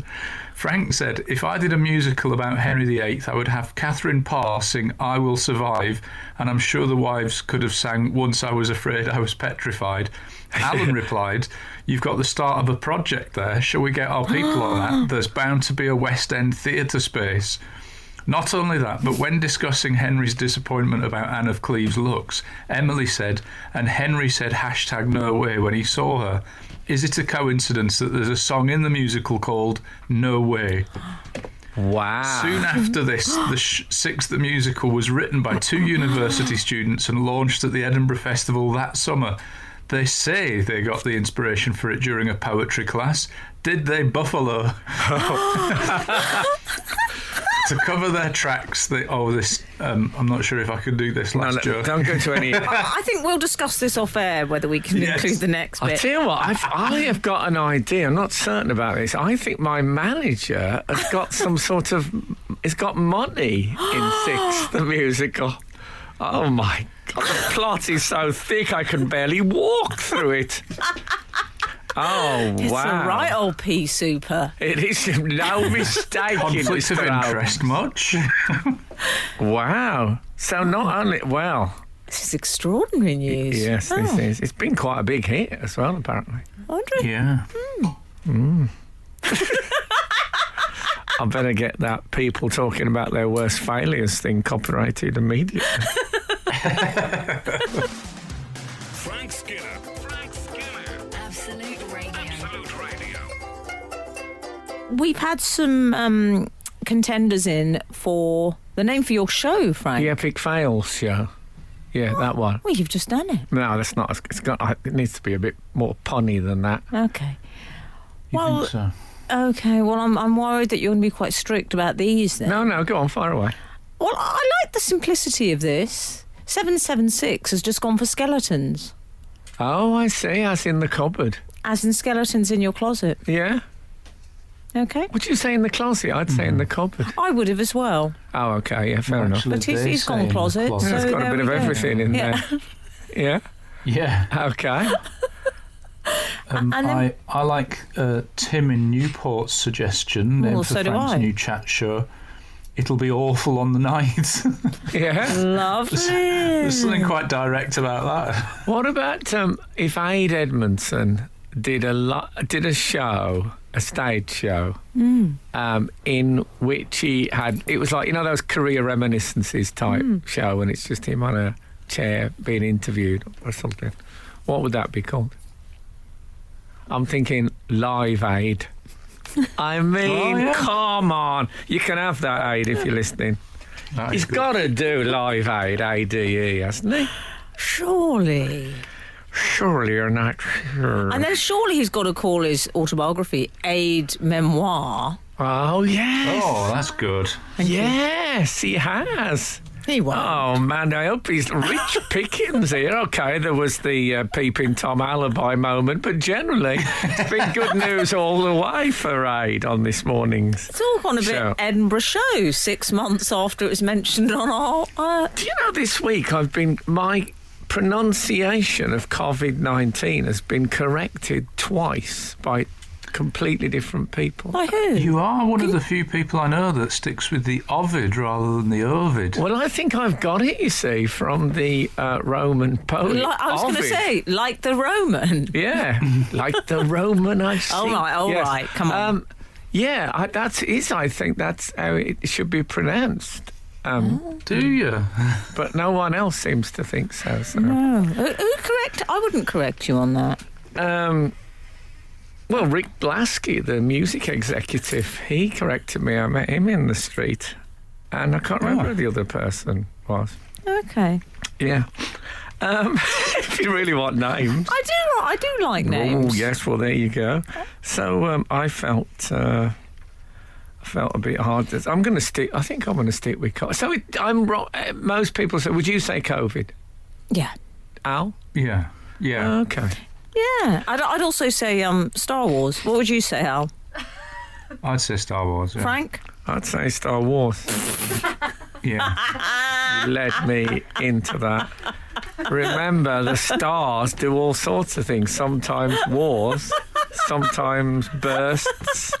Frank said, if I did a musical about Henry VIII, I would have Catherine Parr sing I Will Survive, and I'm sure the wives could have sang Once I Was Afraid I Was Petrified. Alan replied, you've got the start of a project there. Shall we get our people on that? There's bound to be a West End theatre space. Not only that, but when discussing Henry's disappointment about Anne of Cleves' looks, Emily said, and Henry said #no way when he saw her. Is it a coincidence that there's a song in the musical called No Way? Wow. Soon after this, the musical was written by 2 university students and launched at the Edinburgh Festival that summer. They say they got the inspiration for it during a poetry class. Did they, Buffalo? To cover their tracks, I'm not sure if I could do this last joke. Don't go to any... I think we'll discuss this off air, whether we can include the next bit. I tell you what, I have got an idea. I'm not certain about this. I think my manager has got some sort of... He's got money in Six, the musical. Oh, my God. The plot is so thick I can barely walk through it. Oh, it's wow. It's a right old pea super. It is no mistake. Conflict of interest much? Wow. So not only... Well... This is extraordinary news. Yes, this is. It's been quite a big hit as well, apparently. Audrey? Yeah. I better get that people talking about their worst failures thing copyrighted immediately. Frank Skinner. Absolute Radio. We've had some contenders in for the name for your show, Frank. The Epic Fails show. Yeah, that one. Well, you've just done it. No, that's not. It needs to be a bit more punny than that. Okay. You think so? Okay, well, I'm worried that you're going to be quite strict about these then. No, go on, fire away. Well, I like the simplicity of this. 776 has just gone for skeletons. Oh, I see. As in the cupboard. As in skeletons in your closet. Yeah. Okay. Would you say in the closet? I'd say in the cupboard. I would have as well. Oh, okay. Yeah, fair enough. But he's gone closet. Yeah, So it's got a bit of everything in there. Yeah. Yeah. Okay. I like Tim in Newport's suggestion. Name for so do Frank's I. new chat show. It'll be awful on the night. Yeah. Lovely. There's something quite direct about that. What about if Aid Edmondson did a show, a stage show, in which he had... It was like, you know, those career reminiscences type show, and it's just him on a chair being interviewed or something. What would that be called? I'm thinking Live Aid. I mean, come on. You can have that, Aid, if you're listening. He's got to do Live Aid, ADE, hasn't he? Surely. Surely you're not sure. And then surely he's got to call his autobiography Aid Memoir. Oh, yes. Oh, that's good. Yes, he has. He won't. Oh, man, I hope he's rich pickings here. OK, there was the peeping Tom alibi moment, but generally, it's been good news all the way for Aid on this morning's It's all gone a bit show. Edinburgh show 6 months after it was mentioned on our... Do you know, this week my pronunciation of COVID-19 has been corrected twice by completely different people. By who? You are one of the few people I know that sticks with the Ovid rather than the Ovid. Well, I think I've got it, you see, from the Roman poet. I was going to Ovid. say, like the Roman. Yeah, like the Roman, I see. All right, come on. Yeah, I think that's how it should be pronounced. Do you? But no one else seems to think so. No. Who correct? I wouldn't correct you on that. Well, Rick Blasky, the music executive, he corrected me. I met him in the street, and I can't remember who the other person was. Okay. Yeah. If you really want names. I do like names. Oh, yes, well, there you go. So I felt a bit hard. I'm going to stick... I think I'm going to stick with... So I'm wrong. Most people say... Would you say COVID? Yeah. Al? Yeah. Yeah. Okay. Yeah. I'd also say Star Wars. What would you say, Al? I'd say Star Wars. Yeah. Frank? I'd say Star Wars. Yeah. You led me into that. Remember, the stars do all sorts of things. Sometimes wars. sometimes bursts,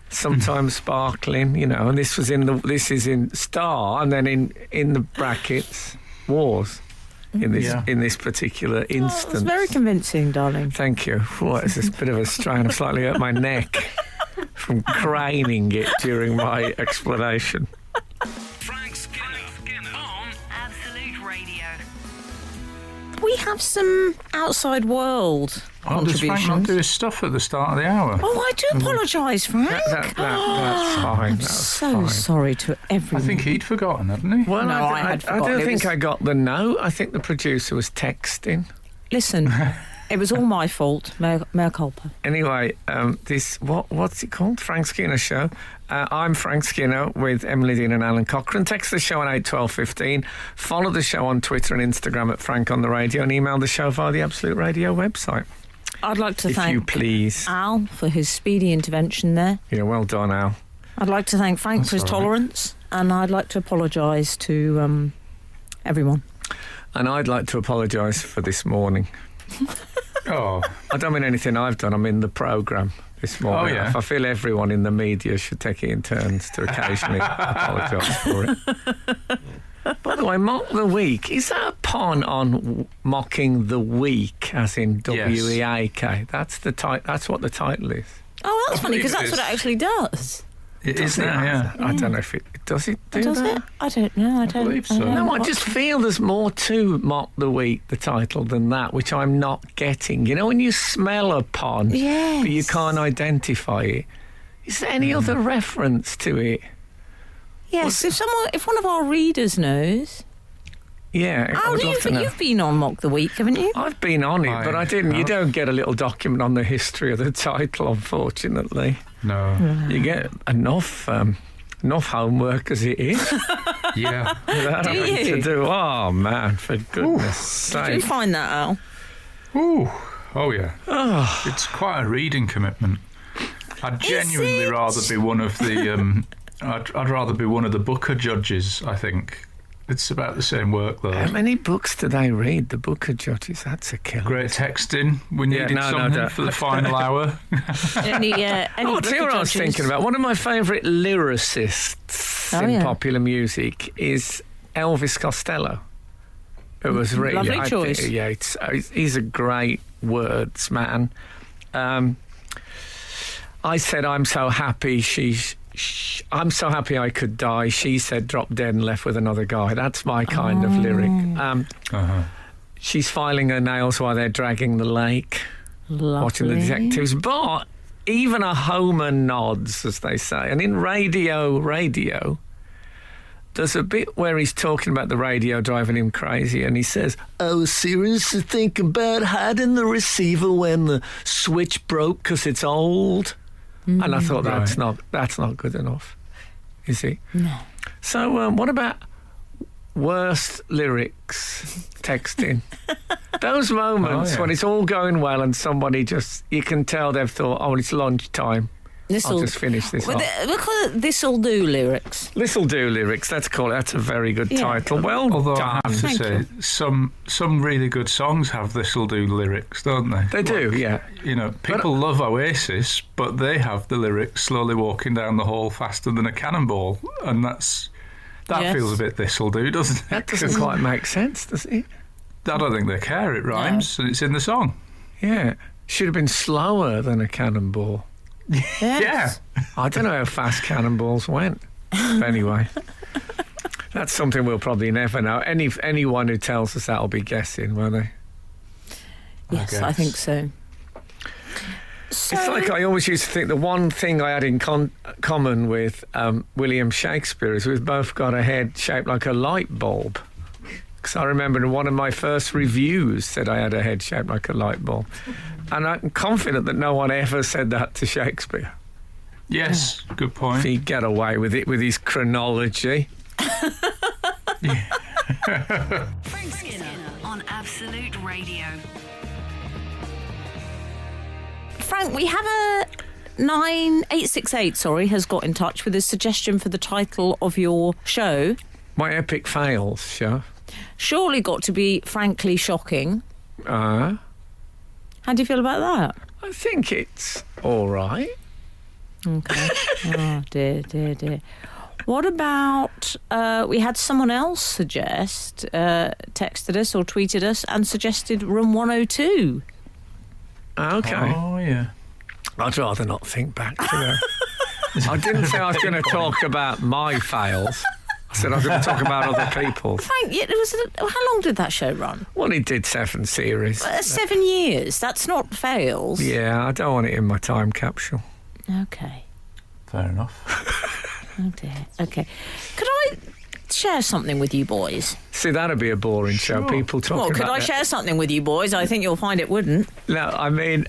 sometimes sparkling, and this is in star, and then in the brackets, wars. In this particular instance. It's very convincing, darling. Thank you. It's a bit of a strain. I've slightly hurt my neck from craning it during my explanation. Frank Skinner on Absolute Radio. We have some outside world Does Frank contributions. not do his stuff at the start of the hour? Oh, I do apologise, Frank. That's fine. I'm That's so fine. sorry to I everyone. think he'd forgotten, hadn't he? Well, No, I I had forgotten. don't It think was- I got the note. I think the producer was texting. Listen, it was all my fault. Mea culpa. Anyway, what's it called? Frank Skinner Show. I'm Frank Skinner with Emily Dean and Alan Cochrane. Text the show on 81215. Follow the show on Twitter and Instagram at Frank on the Radio, and email the show via the Absolute Radio website. I'd like to If you thank please. Al for his speedy intervention there. Yeah, well done, Al. I'd like to thank Frank for his all right. tolerance, and I'd like to apologise to everyone. And I'd like to apologise for this morning. Oh, I don't mean anything I've done. I'm in the programme this morning. Oh, yeah. I feel everyone in the media should take it in turns to occasionally apologise for it. By the way, mock the week. Is that a pun on mocking the week, as in W-E-A-K? That's the That's what the title is. Oh, that's I funny, because believe it that's what is. it actually does. it is Does it? now, yeah. I don't know if it does. It do Does that? it? I don't know. I don't believe so. don't know No, I what- just feel there's more to Mock the Week, the title, than that, which I'm not getting. You know, when you smell a pun, Yes. but you can't identify it. Is there any other reference to it? Yes, if one of our readers knows. Yeah, I Oh, would love to know. you've been on Mock the Week, haven't you? I've been on it, but I didn't. You have. don't get a little document on the history of the title, unfortunately. No. You get enough homework as it is. Yeah. Without Do having you? to do. Oh man, for goodness Did you sake! find that out? Ooh. Oh, yeah. It's quite a reading commitment. I'd genuinely it? rather be one of the... I'd rather be one of the Booker judges, I think. It's about the same How workload. many books do they read? The Booker judges. That's a killer. Great texting. We Yeah, needed no, something don't. for the final hour. Any Oh, tell you what I was thinking about. One of my favourite lyricists Oh, in yeah. popular music is Elvis Costello. It was really Lovely choice. he's a great wordsman. I said, I'm so happy I'm so happy I could die. She said, drop dead and left with another guy. That's my kind of lyric. She's filing her nails while they're dragging the lake, watching the detectives. But even a Homer nods, as they say. And in radio, there's a bit where he's talking about the radio driving him crazy, and he says, I was serious to think about hiding the receiver when the switch broke because it's old. And I thought that's not good enough, is it? No. So what about worst lyrics texting? Those moments when it's all going well and somebody you can tell they've thought, oh, it's lunchtime. I'll just finish this off. We'll call it This'll Do lyrics. This'll Do lyrics, let's call it. That's a very good Yeah. title. Well Although done. I have to Thank say, some really good songs have This'll Do lyrics, don't they? They do, yeah. You know, people love Oasis, but they have the lyrics slowly walking down the hall faster than a cannonball, and that Yes. feels a bit This'll Do, doesn't it? That doesn't quite make sense, does it? I don't think they care. It rhymes, and it's in the song. Yeah. Should have been slower than a cannonball. Yes. I don't know how fast cannonballs went. But anyway, that's something we'll probably never know. Anyone who tells us that will be guessing, won't they? Yes, I think so. So, It's like I always used to think the one thing I had in common with William Shakespeare is we've both got a head shaped like a light bulb. Because I remember in one of my first reviews said I had a head shaped like a light bulb. And I'm confident that no one ever said that to Shakespeare. Yes, good point. He'd get away with it with his chronology. Frank Skinner on Absolute Radio. Frank, we have a 9868, has got in touch with a suggestion for the title of your show. My epic fails show. Surely got to be frankly shocking. How do you feel about that? I think it's all right. Okay. Oh, dear. What about, we had someone else suggest, texted us or tweeted us and suggested Room 102. Okay. Oh, yeah. I'd rather not think back to that. I didn't say I was going to talk about my fails. I said I was going to talk about other people's. Frank, how long did that show run? Well, it did 7 series. 7 years. That's not fails. Yeah, I don't want it in my time capsule. Okay. Fair enough. Oh, dear. Okay. Could I share something with you boys? See, that'd be a boring show. People talking Well, about could I share something with you boys? I think you'll find it wouldn't. No, I mean,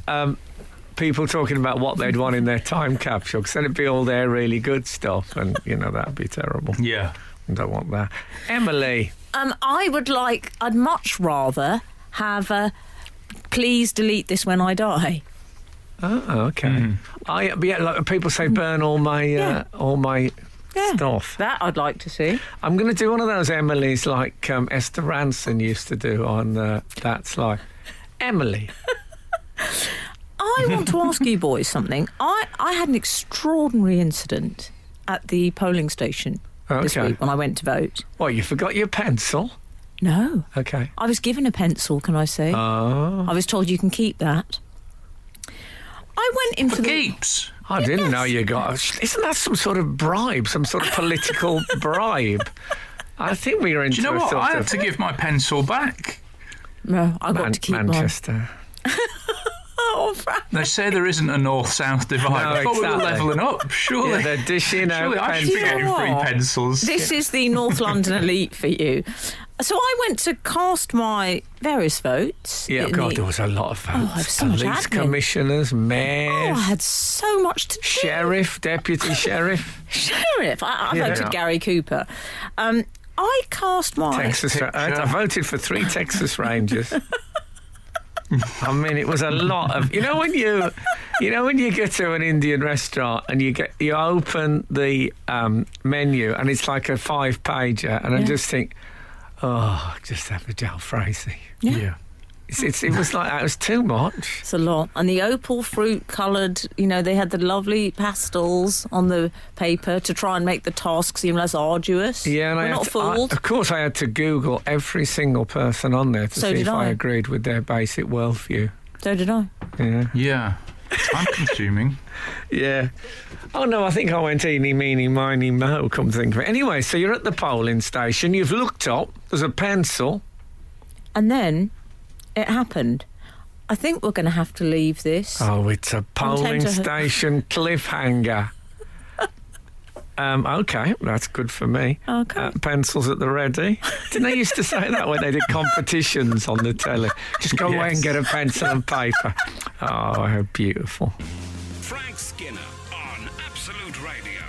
people talking about what they'd want in their time capsule, because then it'd be all their really good stuff, and, that'd be terrible. Yeah. I don't want that. Emily. I'd much rather have please delete this when I die. Oh, okay. Like people say, burn all my stuff. That I'd like to see. I'm going to do one of those Emily's like Esther Ranson used to do on That's Life. Emily. I want to ask you boys something. I had an extraordinary incident at the polling station this week when I went to vote. What, you forgot your pencil? No. Okay. I was given a pencil, can I say? Oh. I was told you can keep that. I went into keeps. I didn't know you got... Isn't that some sort of bribe, some sort of political bribe? I think we were into... Do you know what? I had to give my pencil back. No, I got to keep Manchester. Oh, Frank. They say there isn't a north-south divide. No, I thought we were levelling up. Surely. Yeah, they're dishing out Surely I should be pencils. getting free pencils. This is the North London elite for you. So I went to cast my various votes. Yeah, God, there was a lot of votes. I have so much Police admin. commissioners, mayors. I had so much to do. Sheriff, deputy sheriff. Sheriff. I voted Gary Cooper. I cast my... Texas. I voted for 3 Texas Rangers. I mean, it was a lot of... when you get to an Indian restaurant and you open the menu and it's like a 5-pager, and I just think, just have a jalfrezi. Yeah. It was like that. It was too much. It's a lot. And the opal fruit coloured, they had the lovely pastels on the paper to try and make the task seem less arduous. Yeah, and We're not fooled. Of course, I had to Google every single person on there to see if I agreed with their basic worldview. So did I. Yeah. Yeah. Time consuming. Yeah. Oh, no, I think I went eeny, meeny, miny, mo, come to think of it. Anyway, so you're at the polling station. You've looked up. There's a pencil. And then... it happened. I think we're going to have to leave this. Oh, it's a polling station cliffhanger. Okay, that's good for me. Okay. Pencils at the ready. Didn't they used to say that when they did competitions on the telly? Just go away and get a pencil and paper. Oh, how beautiful. Frank Skinner on Absolute Radio.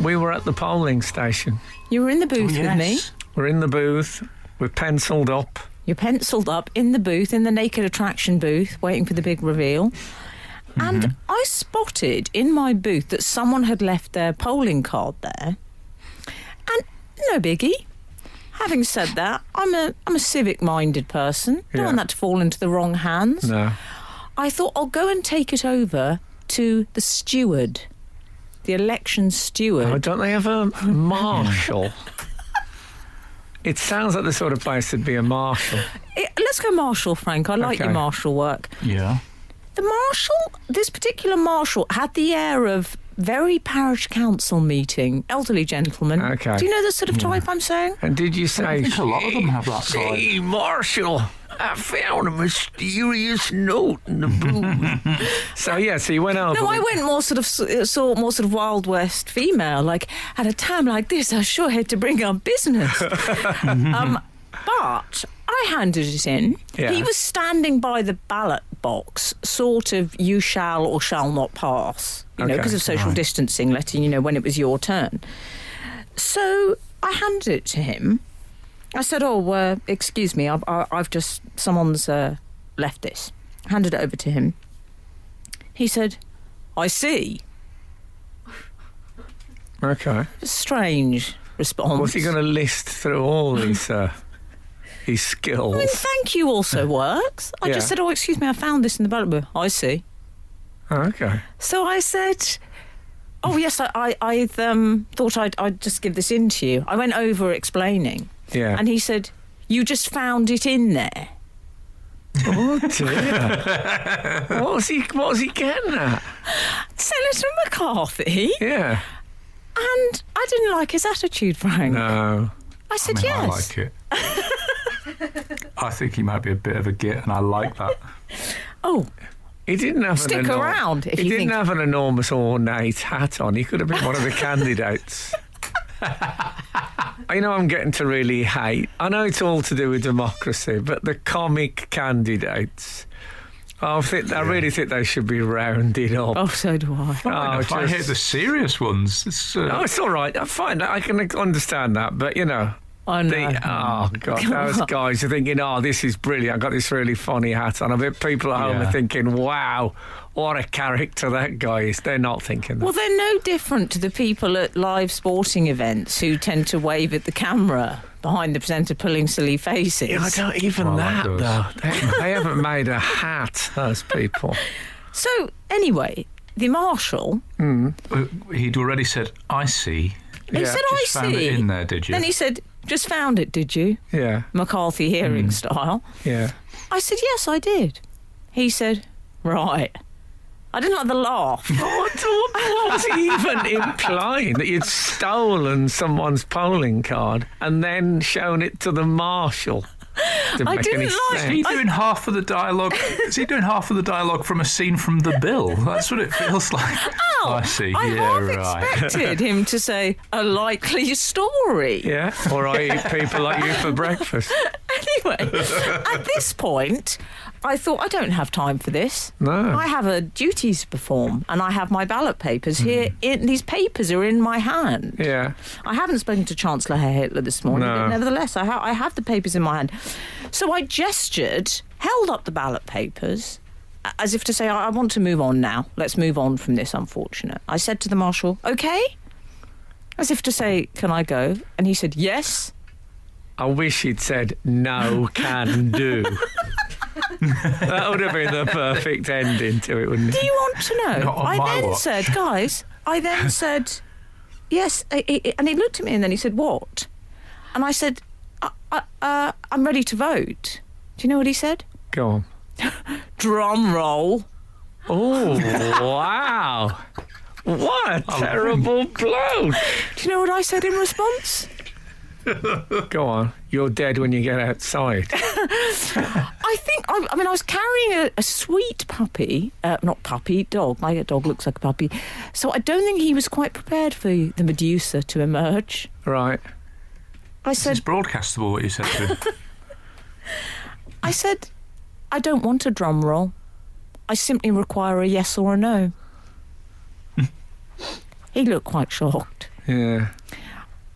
We were at the polling station. You were in the booth with me. We're in the booth. We're penciled up. You're penciled up in the booth, in the naked attraction booth, waiting for the big reveal. Mm-hmm. And I spotted in my booth that someone had left their polling card there. And no biggie. Having said that, I'm a civic-minded person. Don't want that to fall into the wrong hands. No. I thought I'll go and take it over to the steward, the election steward. Oh, don't they have a marshal? It sounds like the sort of place that'd be a marshal. Let's go marshal, Frank. I like your marshal work. Yeah. The marshal, this particular marshal, had the air of very parish council meeting, elderly gentleman. Okay. Do you know the sort of type I'm saying? And did you say... I think a lot of them have that side. Hey, Marshal, I found a mysterious note in the booth. So you went over. No, I went more sort of Wild West female. Like, at a time like this, I sure had to bring up business. But I handed it in. Yeah. He was standing by the ballot box, sort of you shall or shall not pass, because of social distancing, letting you know when it was your turn. So I handed it to him. I said, excuse me, I've just, someone's left this. Handed it over to him. He said, I see. Okay. Strange response. Was he going to list through all these... his skills. I mean, thank you also works. I just said, oh, excuse me, I found this in the ballot book. I see. Oh, okay. So I said, oh, yes, I thought I'd just give this in to you. I went over explaining. Yeah. And he said, you just found it in there. Oh, dear. What was he getting at? Senator McCarthy? Yeah. And I didn't like his attitude, Frank. No. I said, I yes. like it. I think he might be a bit of a git, and I like that. Oh, He didn't have stick around if He you didn't think... have an enormous ornate hat on. He could have been one of the candidates. I know I'm getting to really hate. I know it's all to do with democracy, but the comic candidates, I really think they should be rounded up. Oh, so do I. I hate the serious ones. No, it's all right. I'm fine. I can understand that, but you know. I know. Oh, God, those guys are thinking, oh, this is brilliant. I've got this really funny hat on. I bet people at home are thinking, wow, what a character that guy is. They're not thinking that. Well, they're no different to the people at live sporting events who tend to wave at the camera behind the presenter pulling silly faces. Yeah, I don't even though. They haven't made a hat, those people. So, anyway, the marshal... He'd already said, I see. He said, I Just found see. it in there, did you? Then he said, just found it, did you? Yeah. McCarthy hearing style. Yeah. I said, yes, I did. He said, right. I didn't like the laugh. What was he even implying? That you'd stolen someone's polling card and then shown it to the marshal? I didn't like... Is he doing half of the dialogue? Is he doing half of the dialogue from a scene from The Bill? That's what it feels like. Oh, I see. I half expected him to say a likely story. Yeah, or I eat people like you for breakfast. Anyway, at this point, I thought, I don't have time for this. No. I have a duty to perform, and I have my ballot papers here. These papers are in my hand. Yeah. I haven't spoken to Chancellor Hitler this morning, No. but nevertheless, I have the papers in my hand. So I gestured, held up the ballot papers, as if to say, I want to move on now. Let's move on from this, unfortunate. I said to the marshal, OK? As if to say, can I go? And he said, yes. I wish he'd said, no can do. That would have been the perfect ending to it, wouldn't it? Do you want to know? Not on my watch. I then said, yes. And he looked at me and then he said, what? And I said, I'm ready to vote. Do you know what he said? Go on. Drum roll. Oh, wow. What a terrible bloke. Do you know what I said in response? Go on. You're dead when you get outside. I think, I was carrying a sweet puppy, dog. My dog looks like a puppy. So I don't think he was quite prepared for the Medusa to emerge. Right. I said, It's broadcastable what you said to him. I said, I don't want a drum roll. I simply require a yes or a no. He looked quite shocked. Yeah.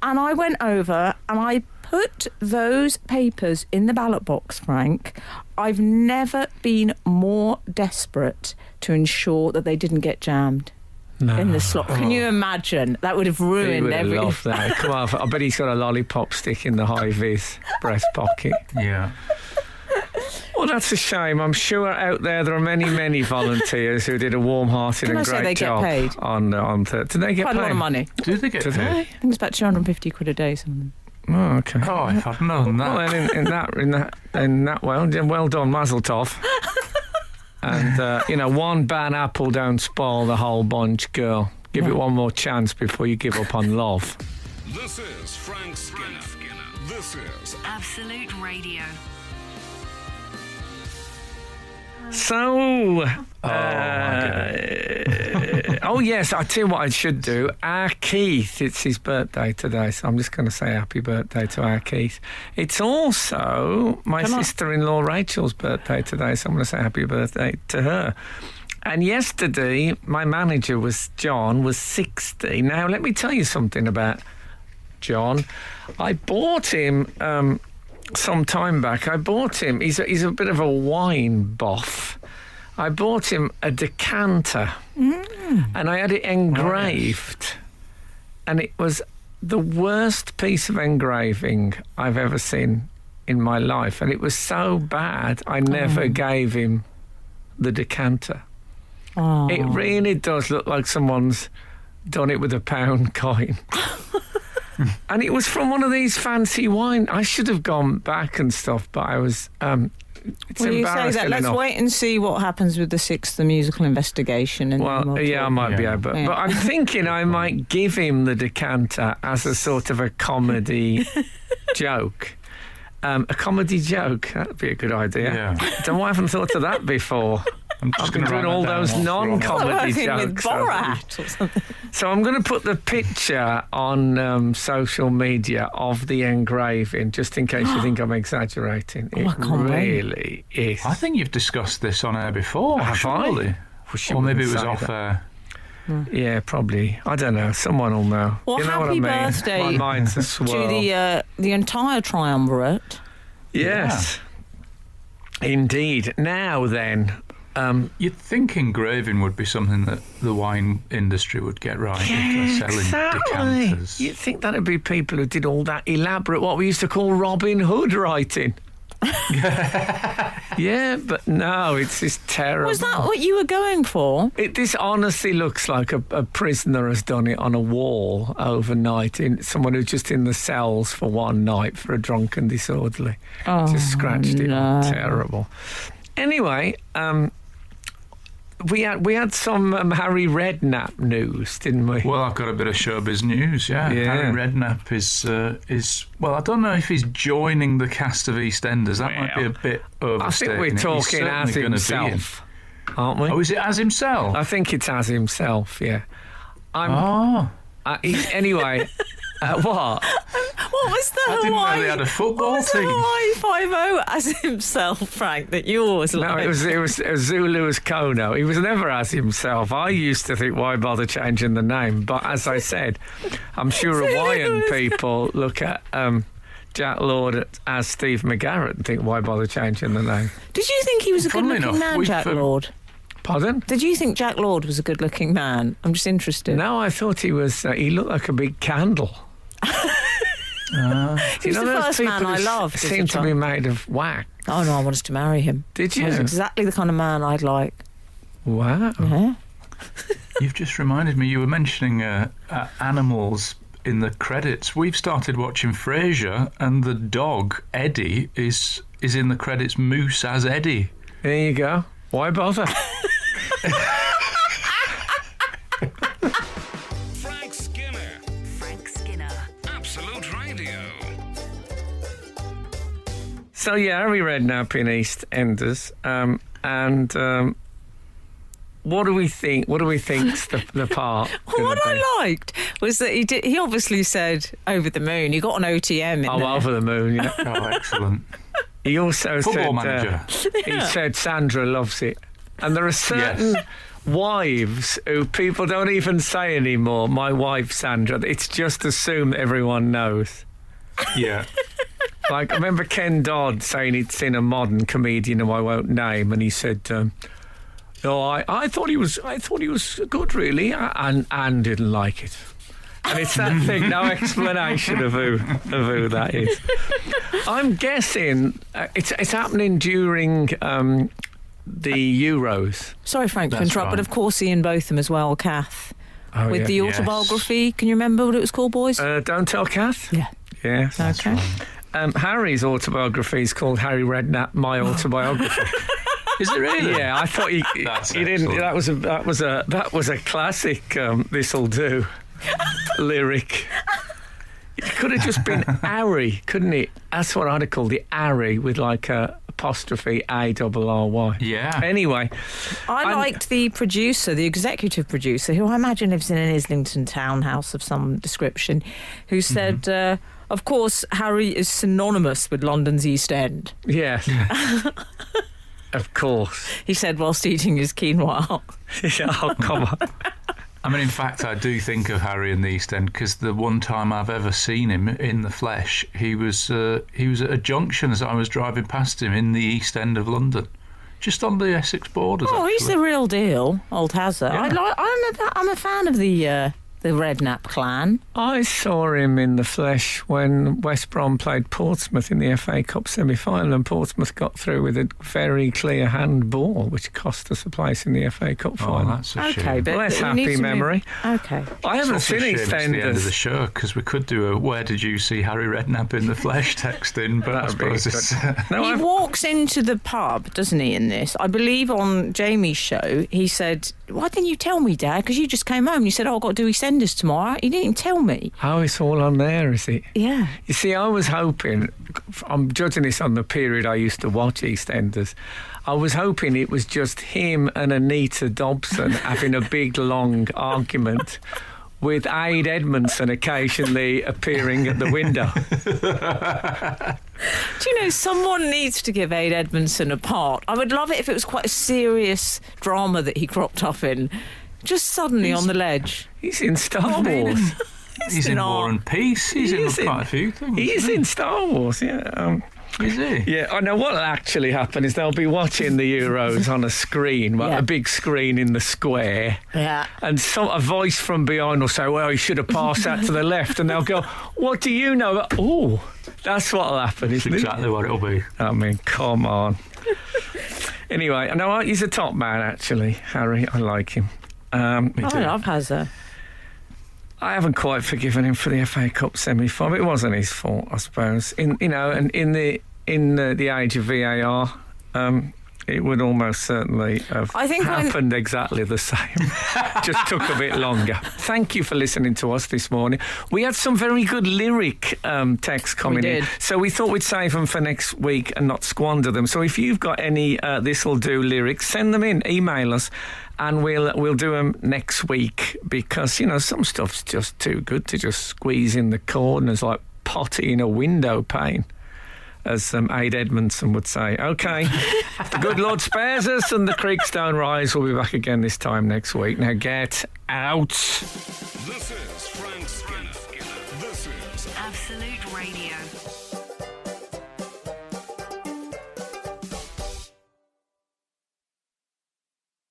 And I went over and I put those papers in the ballot box, Frank. I've never been more desperate to ensure that they didn't get jammed in the slot. Can you imagine? That would have ruined He would have everything. loved that. Come on, I bet he's got a lollipop stick in the high-vis breast pocket. Yeah. Well, that's a shame. I'm sure out there are many, many volunteers who did a warm-hearted Can and I say great they get job paid? on Did they get Quite paid? a lot of money. Do they get Do paid? they? I think it's about 250 quid a day, some of them. Oh, okay. Oh, if I'd known that. Well, then in that well done, Mazel Tov. And one bad apple don't spoil the whole bunch, girl. Give it one more chance before you give up on love. This is Frank Skinner. This is Absolute Radio. So, Oh, yes, I tell you what I should do. Our Keith, it's his birthday today, so I'm just going to say happy birthday to our Keith. It's also my sister-in-law Rachel's birthday today, so I'm going to say happy birthday to her. And yesterday, my manager John was 60. Now, let me tell you something about John. I bought him some time back. He's a bit of a wine buff. I bought him a decanter and I had it engraved, and it was the worst piece of engraving I've ever seen in my life, and it was so bad I never gave him the decanter. Oh. It really does look like someone's done it with a pound coin. And it was from one of these fancy wine. I should have gone back and stuff, but I was... it's Well, you say embarrassing that. Let's enough. wait and see what happens with the 6th, the musical investigation. And then Well, we'll yeah, I talk. might be Yeah. able. Yeah. But I'm thinking I might give him the decanter as a sort of a comedy joke. A comedy joke, that'd be a good idea. Yeah. I haven't thought of that before. I'm I've just been going to doing all those non-comedy Working with jokes. Borat or something. So I'm going to put the picture on social media of the engraving, just in case you think I'm exaggerating. I It can't wait. really is. I think you've discussed this on air before, Have I? surely. Wish you Or maybe it wouldn't was say off that. air. Yeah, probably. I don't know. Someone will know. Well, you know what I happy mean? birthday My mind's a To swirl. the entire triumvirate. Yes. Indeed. Now then, You'd think engraving would be something that the wine industry would get right if they're selling decanters. You'd think that'd be people who did all that elaborate, what we used to call Robin Hood writing. Yeah, but no, it's just terrible. Was that what you were going for? This honestly looks like a prisoner has done it on a wall overnight. Someone who's just in the cells for one night for a drunken disorderly. Just scratched it on. Terrible. Anyway, we had some Harry Redknapp news, didn't we? Well, I've got a bit of showbiz news, yeah. Harry Redknapp is well, I don't know if he's joining the cast of EastEnders. That might be a bit I overstating think we're it. He's talking certainly as gonna be in. himself, aren't we? Oh, is it as himself? I think it's as himself, yeah. Anyway, what? What was the I didn't know Hawaii? they had a football what was team. the Hawaii 5-0 as himself, Frank, that you always No, liked? it was Zulu as Kono. He was never as himself. I used to think, why bother changing the name? But as I said, I'm sure Hawaiian people look at Jack Lord as Steve McGarrett and think, why bother changing the name? Did you think he was a Funnily good-looking enough, man, we've, Jack Lord? Pardon? Did you think Jack Lord was a good-looking man? I'm just interested. No, I thought he was. He looked like a big candle. He was the those first man people I who loved. as a seem to be child. made of wax. Oh no, I wanted to marry him. Did He was you? exactly the kind of man I'd like. Wow. Yeah. You've just reminded me, you were mentioning animals in the credits. We've started watching Frasier, and the dog, Eddie, is in the credits Moose as Eddie. There you go. Why bother? Frank Skinner. Frank Skinner. Absolute Radio. So yeah, Harry Redknapp in EastEnders, and what do we think? What do we think's the part? Well, what gonna be? I liked was that he obviously said over the moon. You got an OTM in Oh, there. over the moon. Yeah. Oh, excellent. He also Football said, manager. He said Sandra loves it, and there are certain wives who people don't even say anymore. My wife Sandra. It's just assumed everyone knows. Yeah. Like I remember Ken Dodd saying he'd seen a modern comedian who I won't name, and he said, "No, I thought he was good, really, and Anne didn't like it." And it's that thing, no explanation of who that is. I'm guessing it's happening during the Euros. Sorry, Frank, to That's interrupt, but right. of course Ian Botham as well, Kath. Oh, with yeah. the Yes. autobiography. Can you remember what it was called, boys? Don't Tell Kath? Yeah. Yes. Okay. Harry's autobiography is called Harry Redknapp, My Autobiography. Is it really? Yeah, I thought he didn't. excellent. That was a classic. This'll do lyric. It could have just been Harry, couldn't it? That's what I'd have called it, Harry, with like a apostrophe A-R-R-Y. Yeah. Anyway, I liked the producer, the executive producer, who I imagine lives in an Islington townhouse of some description, who said, of course, Harry is synonymous with London's East End. yes, of course. He said whilst eating his quinoa. Oh, come on. I mean, in fact, I do think of Harry in the East End because the one time I've ever seen him in the flesh, he was at a junction as I was driving past him in the East End of London, just on the Essex borders. Oh, he's actually. the real deal, old Hazard. Yeah. I'm a fan of the the Redknapp clan. I saw him in the flesh when West Brom played Portsmouth in the FA Cup semi-final, and Portsmouth got through with a very clear handball, which cost us a place in the FA Cup final. Oh, that's a shame. Okay, but Less we need happy to memory. Okay. I haven't It's also seen a shame it's the end of the EastEnders. show, because we could do a "Where did you see Harry Redknapp in the flesh?" text in, but I That'd be suppose good. it's... No, He I've- walks into the pub, doesn't he, in this? I believe on Jamie's show, he said, "Why didn't you tell me, Dad? Because you just came home and you said, oh, I've got to do Eastenders tomorrow." He didn't even tell me. Oh, it's all on there, is it? Yeah. You see, I was hoping, I'm judging this on the period I used to watch EastEnders, I was hoping it was just him and Anita Dobson having a big, long argument with Aid Edmondson occasionally appearing at the window. Do you know, someone needs to give Aid Edmondson a part. I would love it if it was quite a serious drama that he cropped up in. Just suddenly on the ledge. He's in Star Wars. He's in War and Peace. He's in quite a few things. He is in Star Wars, yeah. Is he? Yeah, I know what'll actually happen is they'll be watching the Euros on a screen, Yeah. a big screen in the square. Yeah. And a voice from behind will say, well, he should have passed that to the left. And they'll go, what do you know? Oh, that's what'll happen, That's isn't exactly it? what it'll be. I mean, come on. Anyway, I know he's a top man, actually, Harry. I like him. I love Hazza. I haven't quite forgiven him for the FA Cup semi-final. It wasn't his fault, I suppose. In the age of VAR, it would almost certainly have I think happened exactly the same. Just took a bit longer. Thank you for listening to us this morning. We had some very good lyric texts coming in, so we thought we'd save them for next week and not squander them. So if you've got any this'll do lyrics, send them in, email us, and we'll do them next week, because some stuff's just too good to just squeeze in the corners like potty in a window pane, as Aid Edmondson would say. OK, the good Lord spares us and the creeks don't rise. We'll be back again this time next week. Now get out. This is Frank Skinner. This is Absolute Radio.